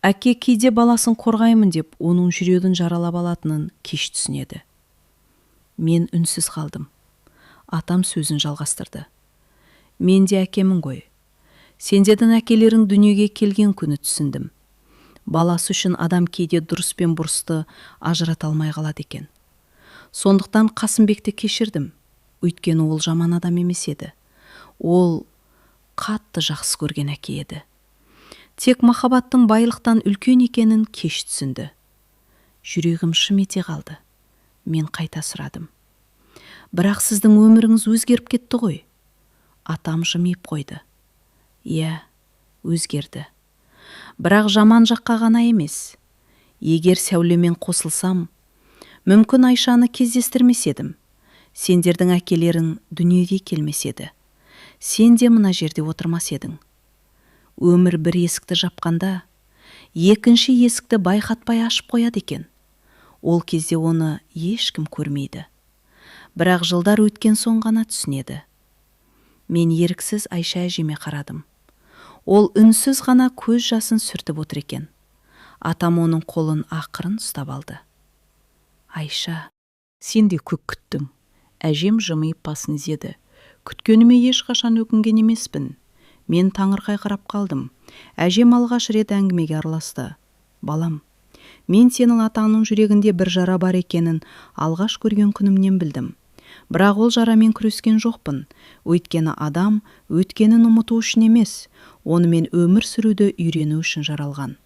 әке кейде баласын қорғаймын деп оның жүрегін жаралап алатынын кеш түсінеді. Мен үнсіз қалдым. Атам сөзін жалғастырды. Мен де әкемін ғой. Сендердің әкелерің дүниеге келген күні түсіндім. Баласы үшін адам кейде дұрыс пен бұрысты ажырата алмай қалады екен. Сондықтан Қасымбекті кешірдім. Өйткені ол жаман адам емес еді. Ол қатты жақсы көрген әке еді. Тек махаббаттың байлықтан үлкен екенін кеш түсінді. Жүрегім шым ете қалды. Мен қайта сұрадым. Бірақ сіздің өміріңіз өзгеріп кетті ғой. Атам жымиып қойды. Иә, өзгерді. Бірақ жаман жаққа ғана емес. Егер Сәулемен қосылсам, мүмкін Айшаны кездестірмес едім. Сендердің әкелерің дүниеге келмес еді. Сен де мына жерде отырмас едің. Өмір бір есікті жапқанда, екінші есікті байқатпай ашып қояды екен. Ол кезде оны ешкім көрмейді. Бірақ жылдар өткен соң ғана түсінеді. Мен еріксіз Айша әжеме қарадым. Ол үнсіз ғана көз жасын сүртіп отыр екен. Атам оның қолын ақырын ұстап алды. Айша, Сен де көп күттің. Әжем жымиып басын изеді. Күткеніме ешқашан өкінген емеспін. Мен таңырқай қарап қалдым. Әжем алғаш рет әңгімеге араласты. Балам, мен сенің атаңның жүрегінде бір жара бар екенін алғаш көрген күнімнен білдім. Бірақ ол жарамен күрескен жоқпын. Өйткені адам өткенін ұмыту үшін емес, онымен өмір сүруді үйрену үшін жаралған.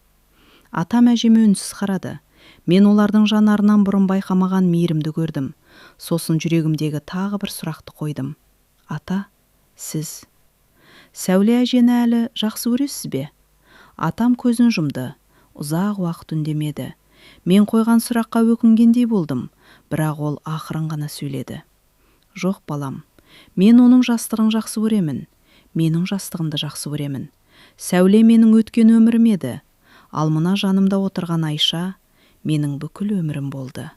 Атам әжеме үнсіз қарады. Мен олардың жанарынан бұрын байқамаған мейірімді көрдім. Сосын жүрегімдегі тағы бір сұрақты қойдым. Ата, сіз Сәуле әжені әлі жақсы көресіз бе? Атам көзін жұмды. Ұзақ уақыт үндемеді. Мен қойған сұраққа өкінгендей болдым, бірақ ол ақырын ғана сөйледі. Жоқ балам, мен оның жастығын жақсы көремін. Менің жастығымды жақсы көремін. Сәуле менің өткен өмірім еді. Ал мына жанымда отырған Айша менің бүкіл өмірім болды.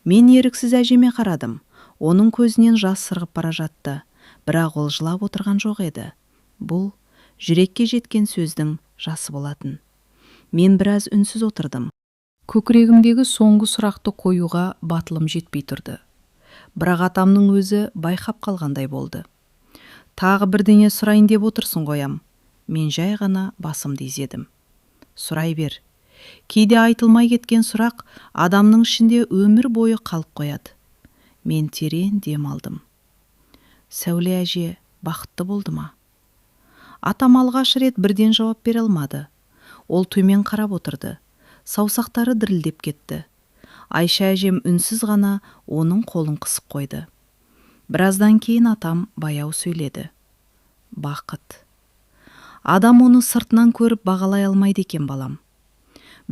Мен еріксіз әжеме қарадым. Оның көзінен жас сырғып бара жатты, бірақ ол жылап отырған жоқ еді. Бұл жүрекке жеткен сөздің жасы болатын. Мен біраз үнсіз отырдым. Көкірегімдегі соңғы сұрақты қоюға батылым жетпей тұрды. Бірақ атамның өзі байқап қалғандай болды. Тағы бірдеңе сұрайын деп отырсын қоям. Мен жай ғана басымды изедім. Сұрай бер. Кейде айтылмай кеткен сұрақ адамның ішінде өмір бойы қалып қояды. Мен терең дем алдым. Сәуле әже бақытты болды ма? Атам алғаш рет бірден жауап бере алмады. Ол төмен қарап отырды. Саусақтары дірілдеп кетті. Айша әжем үнсіз ғана оның қолын қысып қойды. Біраздан кейін атам баяу сөйледі. Бақыт. Адам оны сыртынан көріп бағалай алмайды екен балам.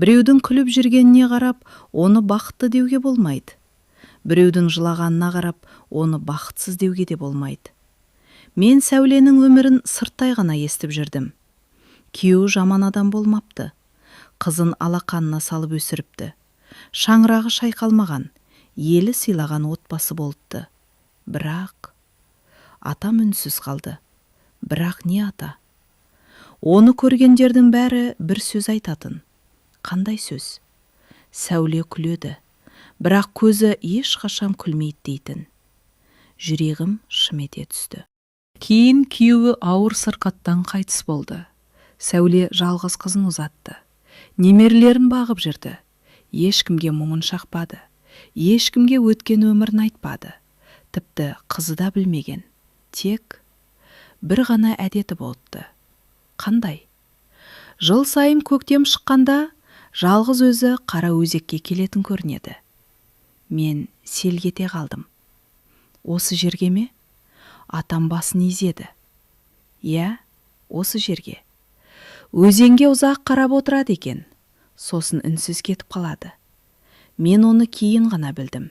Біреудің күліп жүргеніне қарап, оны бақытты деуге болмайды. Біреудің жылағанына қарап, оны бақытсыз деуге де болмайды. Мен Сәуленің өмірін сырттай ғана естіп жүрдім. Күйеуі жаман адам болмапты. Қызын алақанына салып өсіріпті. Шаңырағы шайқалмаған, елі сыйлаған отбасы болыпты. Бірақ атам үнсіз қалды. Бірақ не ата? Оны көргендердің бәрі бір сөз айтатын. Қандай сөз? Сәуле күледі, бірақ көзі ешқашан күлмейді дейтін. Жүрегім шым ете түсті. Кейін күйеуі ауыр сырқаттан қайтыс болды. Сәуле жалғыз қызын ұзатты. Немерелерін бағып жүрді. Ешкімге мұңын шақпады. Ешкімге өткен өмірін айтпады. Тіпті қызы да білмеген. Тек бір ғана әдеті болыпты. Қандай? Жыл сайын көктем шыққанда жалғыз өзі қара өзекке келетін көрінеді. Мен селк ете қалдым. Осы жерге ме? Атам басын изеді. Иә, осы жерге. Өзенге ұзақ қарап отырады екен. Сосын үнсіз кетіп қалады. Мен оны кейін ғана білдім.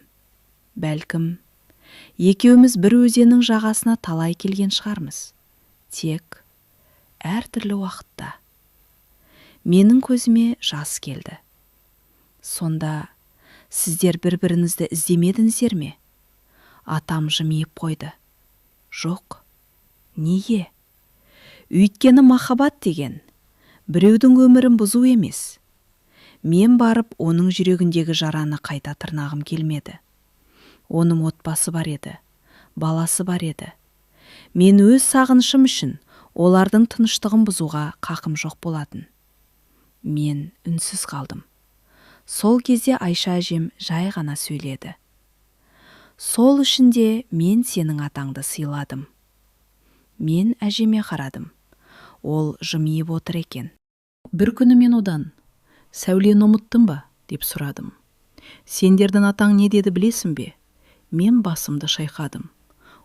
Бәлкім, екеуміз бір өзеннің жағасына талай келген шығармыз. Тек әртүрлі уақытта. Менің көзіме жас келді. Сонда сіздер бір-біріңізді іздемедіңіздер ме? Атам жымиып қойды. Жоқ. Неге? Өйткені махаббат деген біреудің өмірін бұзу емес. Мен барып оның жүрегіндегі жараны қайта тырнағым келмеді. Оның отбасы бар еді, баласы бар еді. Мен өз сағынышым үшін олардың тыныштығын бұзуға қақым жоқ болатын. Мен үнсіз қалдым. Сол кезде Айша әжем жай ғана сөйледі. Сол үшін де мен сенің атаңды сыйладым. Мен әжеме қарадым. Ол жымиып отыр екен. Бір күні мен одан, Сәулені ұмыттың ба? Деп сұрадым. Сендердің атаң не деді білесің бе? Мен басымды шайқадым.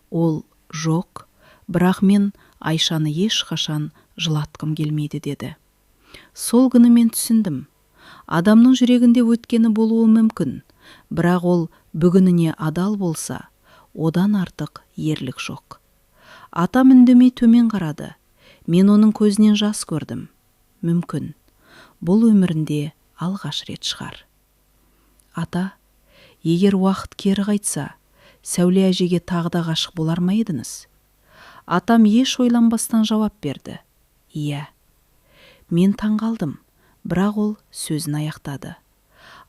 Ол жоқ, бірақ мен Айшаны ешқашан жылатқым келмейді деді. Сол күні мен түсіндім. Адамның жүрегінде өткені болуы мүмкін, бірақ ол бүгініне адал болса, одан артық ерлік жоқ. Атам үндемей төмен қарады. Мен оның көзінен жас көрдім. Мүмкін, бұл өмірінде алғаш рет шығар. Ата, егер уақыт кері қайтса, Сәуле әжеге тағы да ғашық болар ма едіңіз? Атам еш ойланбастан жауап берді. Иә. Мен таңғалдым, бірақ ол сөзін аяқтады.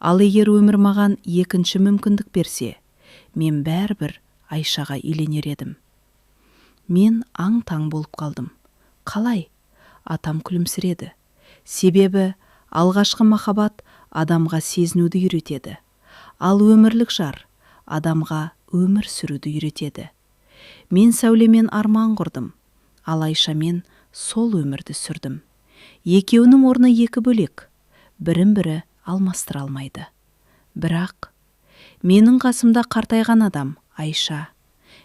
Ал егер өмір маған екінші мүмкіндік берсе, мен бәрібір Айшаға үйленер едім. Мен аң-таң болып қалдым. Қалай? Атам күлімсіреді. Себебі алғашқы махаббат адамға сезінуді үйретеді. Ал өмірлік жар адамға өмір сүруді үйретеді. Мен Сәулемен арман құрдым, ал Айшамен сол өмірді сүрдім. Екеуінің орны екі бөлек, бірін-бірі алмастыра алмайды. Бірақ менің қасымда қартайған адам Айша,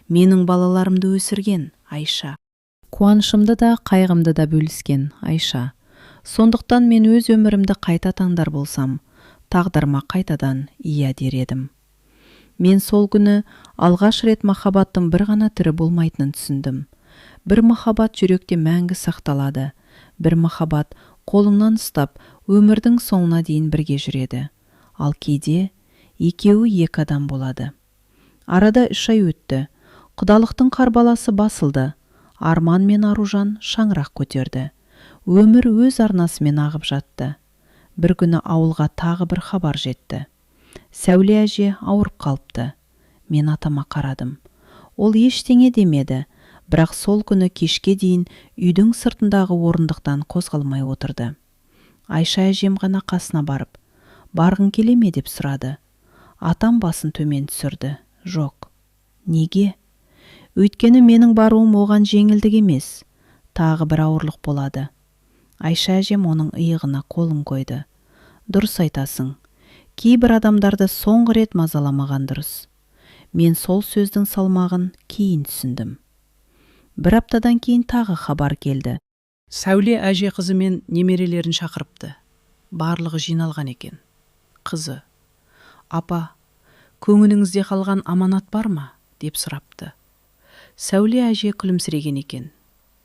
менің балаларымды өсірген Айша, қуанышымды да қайғымды да бөліскен Айша. Сондықтан мен өз өмірімді қайта таңдар болсам, тағдырыма қайтадан иә дер едім. Мен сол күні алғаш рет махаббаттың бір ғана түрі болмайтынын түсіндім. Бір махаббат жүректе мәңгі сақталады. Бір махаббат қолыңнан ұстап, өмірдің соңына дейін бірге жүреді. Ал кейде екеуі екі адам болады. Арада 3 ай өтті. Құдалықтың қарбаласы басылды. Арман мен Аружан шаңырақ көтерді. Өмір өз арнасымен ағып жатты. Бір күні ауылға тағы бір хабар жетті. Сәуле әже ауырып қалыпты. Мен атама қарадым. Ол ештеңе демеді, бірақ сол күні кешке дейін үйдің сыртындағы орындықтан қозғалмай отырды. Айша әжем ғана қасына барып, барғың келе ме деп сұрады. Атам басын төмен түсірді. Жоқ. Неге? Өйткені менің баруым оған жеңілдік емес, тағы бір ауырлық болады. Айша әжем оның иығына қолын қойды. Дұрыс айтасың. Кейбір адамдарды соңғы рет мазаламаған дұрыс. Мен сол сөздің салмағын кейін түсіндім. Бір аптадан кейін тағы хабар келді. Сәуле әже қызы мен немерелерін шақырыпты. Барлығы жиналған екен. Қызы: апа, көңіліңізде қалған аманат бар ма? Деп сұрапты. Сәуле әже күлімсіреген екен.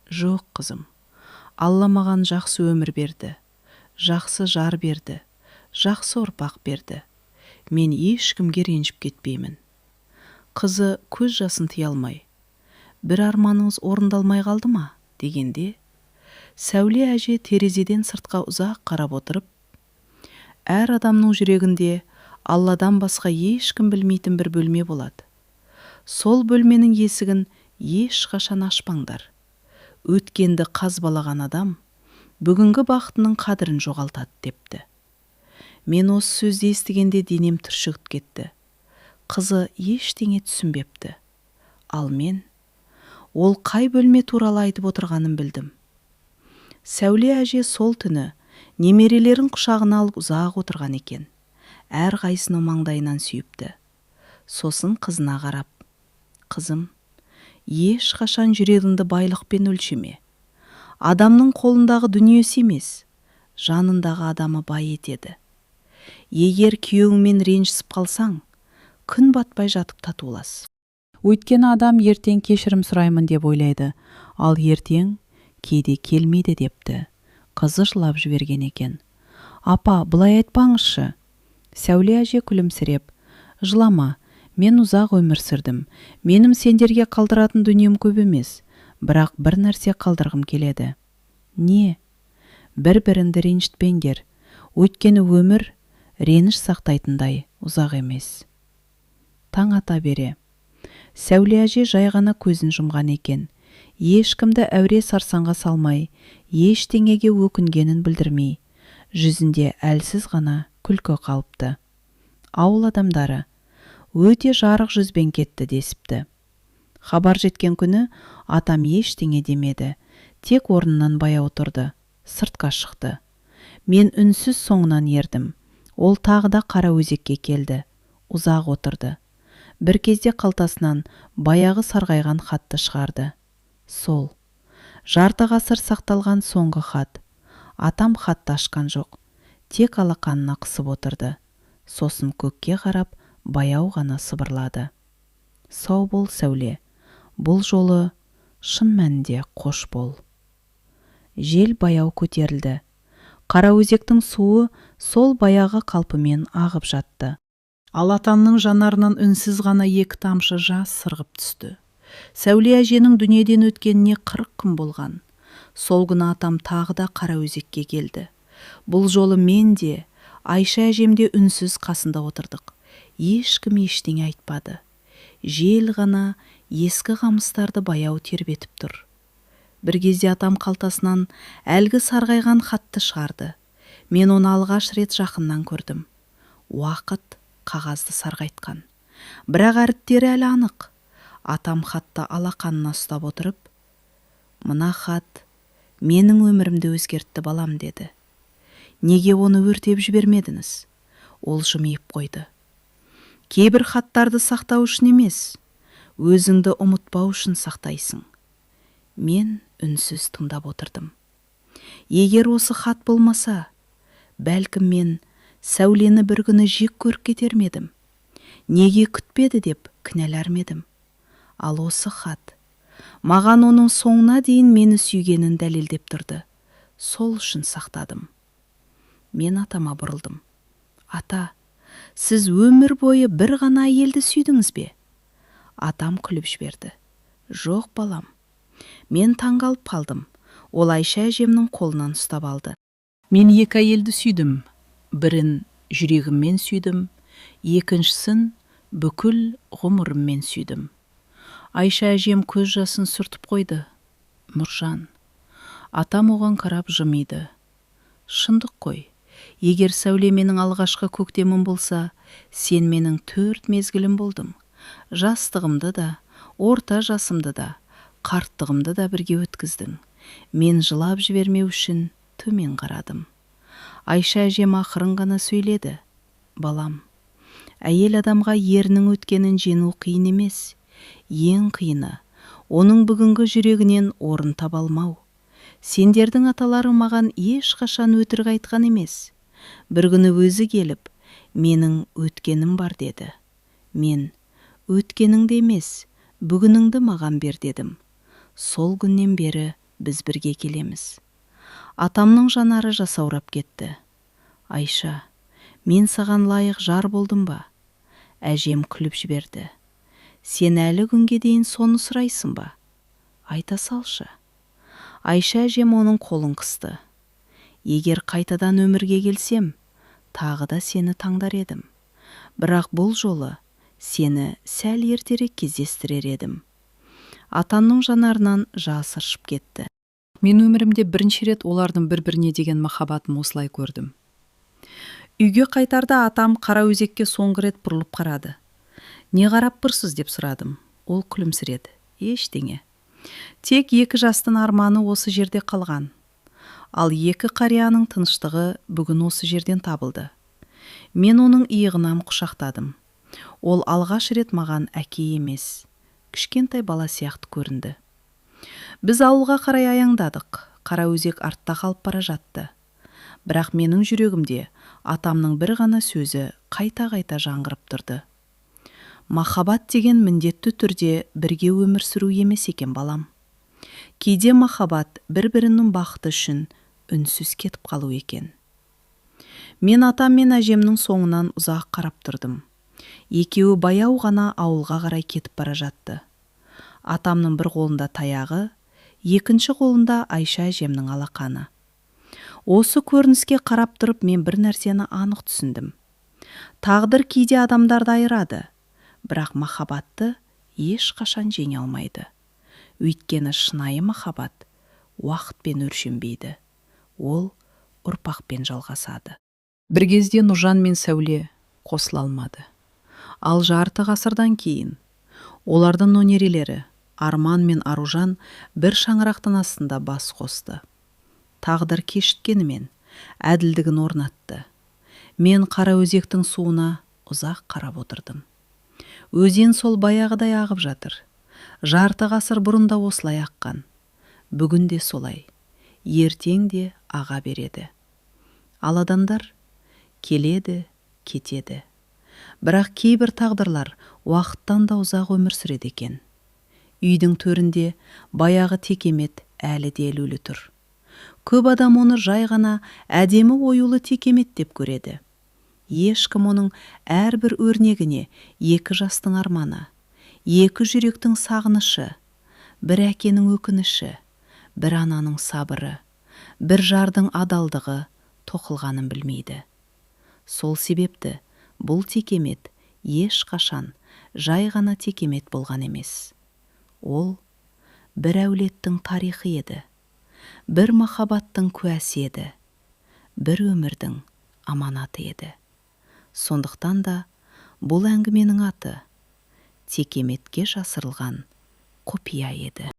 Жоқ қызым, Алла маған жақсы өмір берді, жақсы жар берді, жақсы ұрпақ берді. Мен ешкімге ренжіп кетпеймін. Қызы көз жасын тия алмай, бір арманыңыз орындалмай қалды ма? Дегенде, Сәуле әже терезеден сыртқа ұзақ қарап отырып, әр адамның жүрегінде Алладан басқа ешкім білмейтін бір бөлме болады. Сол бөлменің есігін ешқашан ашпаңдар. Өткенді қазбалаған адам бүгінгі бақытының қадірін жоғалтады депті. Мен осы сөзді естігенде денем түршігіп кетті. Қызы ештеңе түсінбепті. Ал мен ол қай бөлме туралы айтып отырғанын білдім. Сәуле әже сол түні немерелерін құшағына алып ұзақ отырған екен. Әр қайсыны маңдайынан сүйіпті. Сосын қызына қарап: қызым, ешқашан жүрегіңді байлықпен өлшеме. Адамның қолындағы дүниесі емес, жанындағы адамы бай етеді. Егер күйеуіңмен ренжісіп қалсаң, күн батпай жатып татулас. Өйткені адам ертең кешірім сұраймын деп ойлайды, ал ертең кейде келмейді депті. Қызы жылап жіберген екен. Апа, бұлай айтпаңызшы. Сәуле әже күлімсіреп: жылама, мен ұзақ өмір сүрдім. Менің сендерге қалдыратын дүнием көп емес, бірақ бір нәрсе қалдырғым келеді. Не? Бір-біріңді ренжітпеңдер. Өйткені өмір реніш сақтайтындай ұзақ емес. Таң ата бере Сәуле әже жай ғана көзін жұмған екен. Ешкімді әуре сарсаңға салмай, ештеңеге өкінгенін білдірмей, жүзінде әлсіз ғана күлкі қалыпты. Ауыл адамдары өте жарық жүзбен кетті десіпті. Хабар жеткен күні атам ештеңе демеді, тек орнынан баяу тұрды, сыртқа шықты. Мен үнсіз соңынан ердім. Ол тағы да қара өзекке келді, ұзақ отырды. Бір кезде қалтасынан баяғы сарғайған хатты шығарды. Сол, жарты ғасыр сақталған соңғы хат. Атам хатты ашқан жоқ, тек алақанына қысып отырды. Сосын көкке қарап, баяу ғана сыбырлады: сау бол, Сәуле, бұл жолы шын мәнінде қош бол. Жел баяу көтерілді. Қараөзектің суы сол баяғы қалпымен ағып жатты. Ал атамның жанарынан үнсіз ғана 2 тамшы жас сырғып түсті. Сәуле әженің дүниеден өткеніне 40 күн болған. Сол күні атам тағы да Қараөзекке келді. Бұл жолы мен де, Айша әжем де үнсіз қасында отырдық. Ешкім ештеңе айтпады. Жел ғана ескі қамыстарды баяу тербетіп тұр. Бір кезде атам қалтасынан әлгі сарғайған хатты шығарды. Мен оны алғаш рет жақыннан көрдім. Уақыт қағазды сарғайтқан. Бірақ әріптері әлі анық. Атам хатты алақанына ұстап отырып, «Мына хат менің өмірімді өзгертті балам» деді. «Неге оны өртеп жібермедіңіз?» Ол жымиып қойды. «Кейбір хаттарды сақтау үшін емес, өзіңді ұмытпау үшін сақтайсың». Мен үнсіз тыңдап отырдым. Егер осы хат болмаса, бәлкім мен Сәулені бір күні жек көріп кетер медім. Неге күтпеді деп кінәлар медім. Ал осы хат маған оның соңына дейін мені сүйгенін дәлелдеп тұрды. Сол үшін сақтадым. Мен атама бұрылдым. «Ата, сіз өмір бойы бір ғана әйелді сүйдіңіз бе?» Атам күліп жіберді. «Жоқ балам». Мен таңғалып қалдым. Ол Айша әжемнің қолынан ұстап алды. «Мен 2 әйелді сүйдім. Бірін жүрегіммен сүйдім, екіншісін бүкіл ғұмырыммен сүйдім». Айша әжем көз жасын сүртіп қойды. «Нұржан». Атам оған қарап жымиды. «Шындық қой. Егер Сәуле менің алғашқы көктемім болса, сен менің 4 мезгілім болдың. Жастығымды да, орта жасымды да, қарттығымды да бірге өткіздің. Мен жылап жібермеу үшін төмен қарадым». Айша әжем ақырын ғана сөйледі. «Балам, әйел адамға ерінің өткенін жеңу қиын емес. Ең қиыны, оның бүгінгі жүрегінен орын таба алмау. Сендердің аталарың маған ешқашан өтірік айтқан емес. Бір күні өзі келіп, менің өткенім бар деді. Мен, өткеніңді емес, бүгініңді маған бер дедім. Сол күннен бері біз бірге келеміз». Атамның жанары жасаурап кетті. «Айша, мен саған лайық жар болдым ба?» Әжем күліп жіберді. «Сен әлі күнге дейін соны сұрайсың ба? Айта салшы». Айша әжем оның қолын қысты. «Егер қайтадан өмірге келсем, тағы да сені таңдар едім. Бірақ бұл жолы сені сәл ертерек кездестірер едім». Атамның жанарынан жас ыршып кетті. Мен өмірімде бірінші рет олардың бір-біріне деген махаббатын осылай көрдім. Үйге қайтарда атам Қараөзекке соңғы рет бұрылып қарады. «Не қарап тұрсыз?» деп сұрадым. Ол күлімсіреді. «Ештеңе. Тек 2 жастың арманы осы жерде қалған. Ал 2 қарияның тыныштығы бүгін осы жерден табылды». Мен оның иығынан құшақтадым. Ол алғаш рет маған әке емес, кішкентай бала сияқты көрінді. Біз ауылға қарай аяңдадық. Қараөзек артта қалып бара жатты. Бірақ менің жүрегімде атамның бір ғана сөзі қайта-қайта жаңғырып тұрды. «Махаббат деген міндетті түрде бірге өмір сүру емес екен балам. Кейде махаббат бір-бірінің бақыты үшін үнсіз кетіп қалу екен». Мен атам мен әжемнің соңынан ұзақ қарап тұрдым. Екеуі баяу ғана ауылға қарай кетіп бара жатты. Атамның бір қолында таяғы, екінші қолында Айша әжемнің алақаны. Осы көрініске қарап тұрып мен бір нәрсені анық түсіндім. Тағдыр кейде адамдарды айырады, бірақ махаббатты ешқашан жеңе алмайды. Өйткені шынайы махаббат уақытпен өлшенбейді. Ол ұрпақпен жалғасады. Бір кезде Нұржан мен Сәуле қосыла алмады. Ал жарты ғасырдан кейін олардың өнерелері Арман мен Аружан бір шаңырақтың астында бас қосты. Тағдыр кешіткенімен әділдігін орнатты. Мен Қараөзектің суына ұзақ қарап отырдым. Өзен сол баяғыдай ағып жатыр. Жарты ғасыр бұрында осылай аққан. Бүгін де солай. Ертең де аға береді. Ал адамдар келеді, кетеді. Бірақ кейбір тағдырлар уақыттан да ұзақ өмір сүреді екен. Үйдің төрінде баяғы текемет әлі де ілулі тұр. Көп адам оны жай ғана әдемі оюлы текемет деп көреді. ешкім оның әрбір өрнегіне екі жастың арманы, екі жүректің сағынышы, бір әкенің өкініші, бір ананың сабыры, бір жардың адалдығы тоқылғанын білмейді. Сол себепті бұл текемет ешқашан жай ғана текемет болған емес. Ол бір әулеттің тарихы еді, бір махаббаттың куәсі еді, бір өмірдің аманаты еді. Сондықтан да бұл әңгіменің аты текеметке жасырылған құпия еді.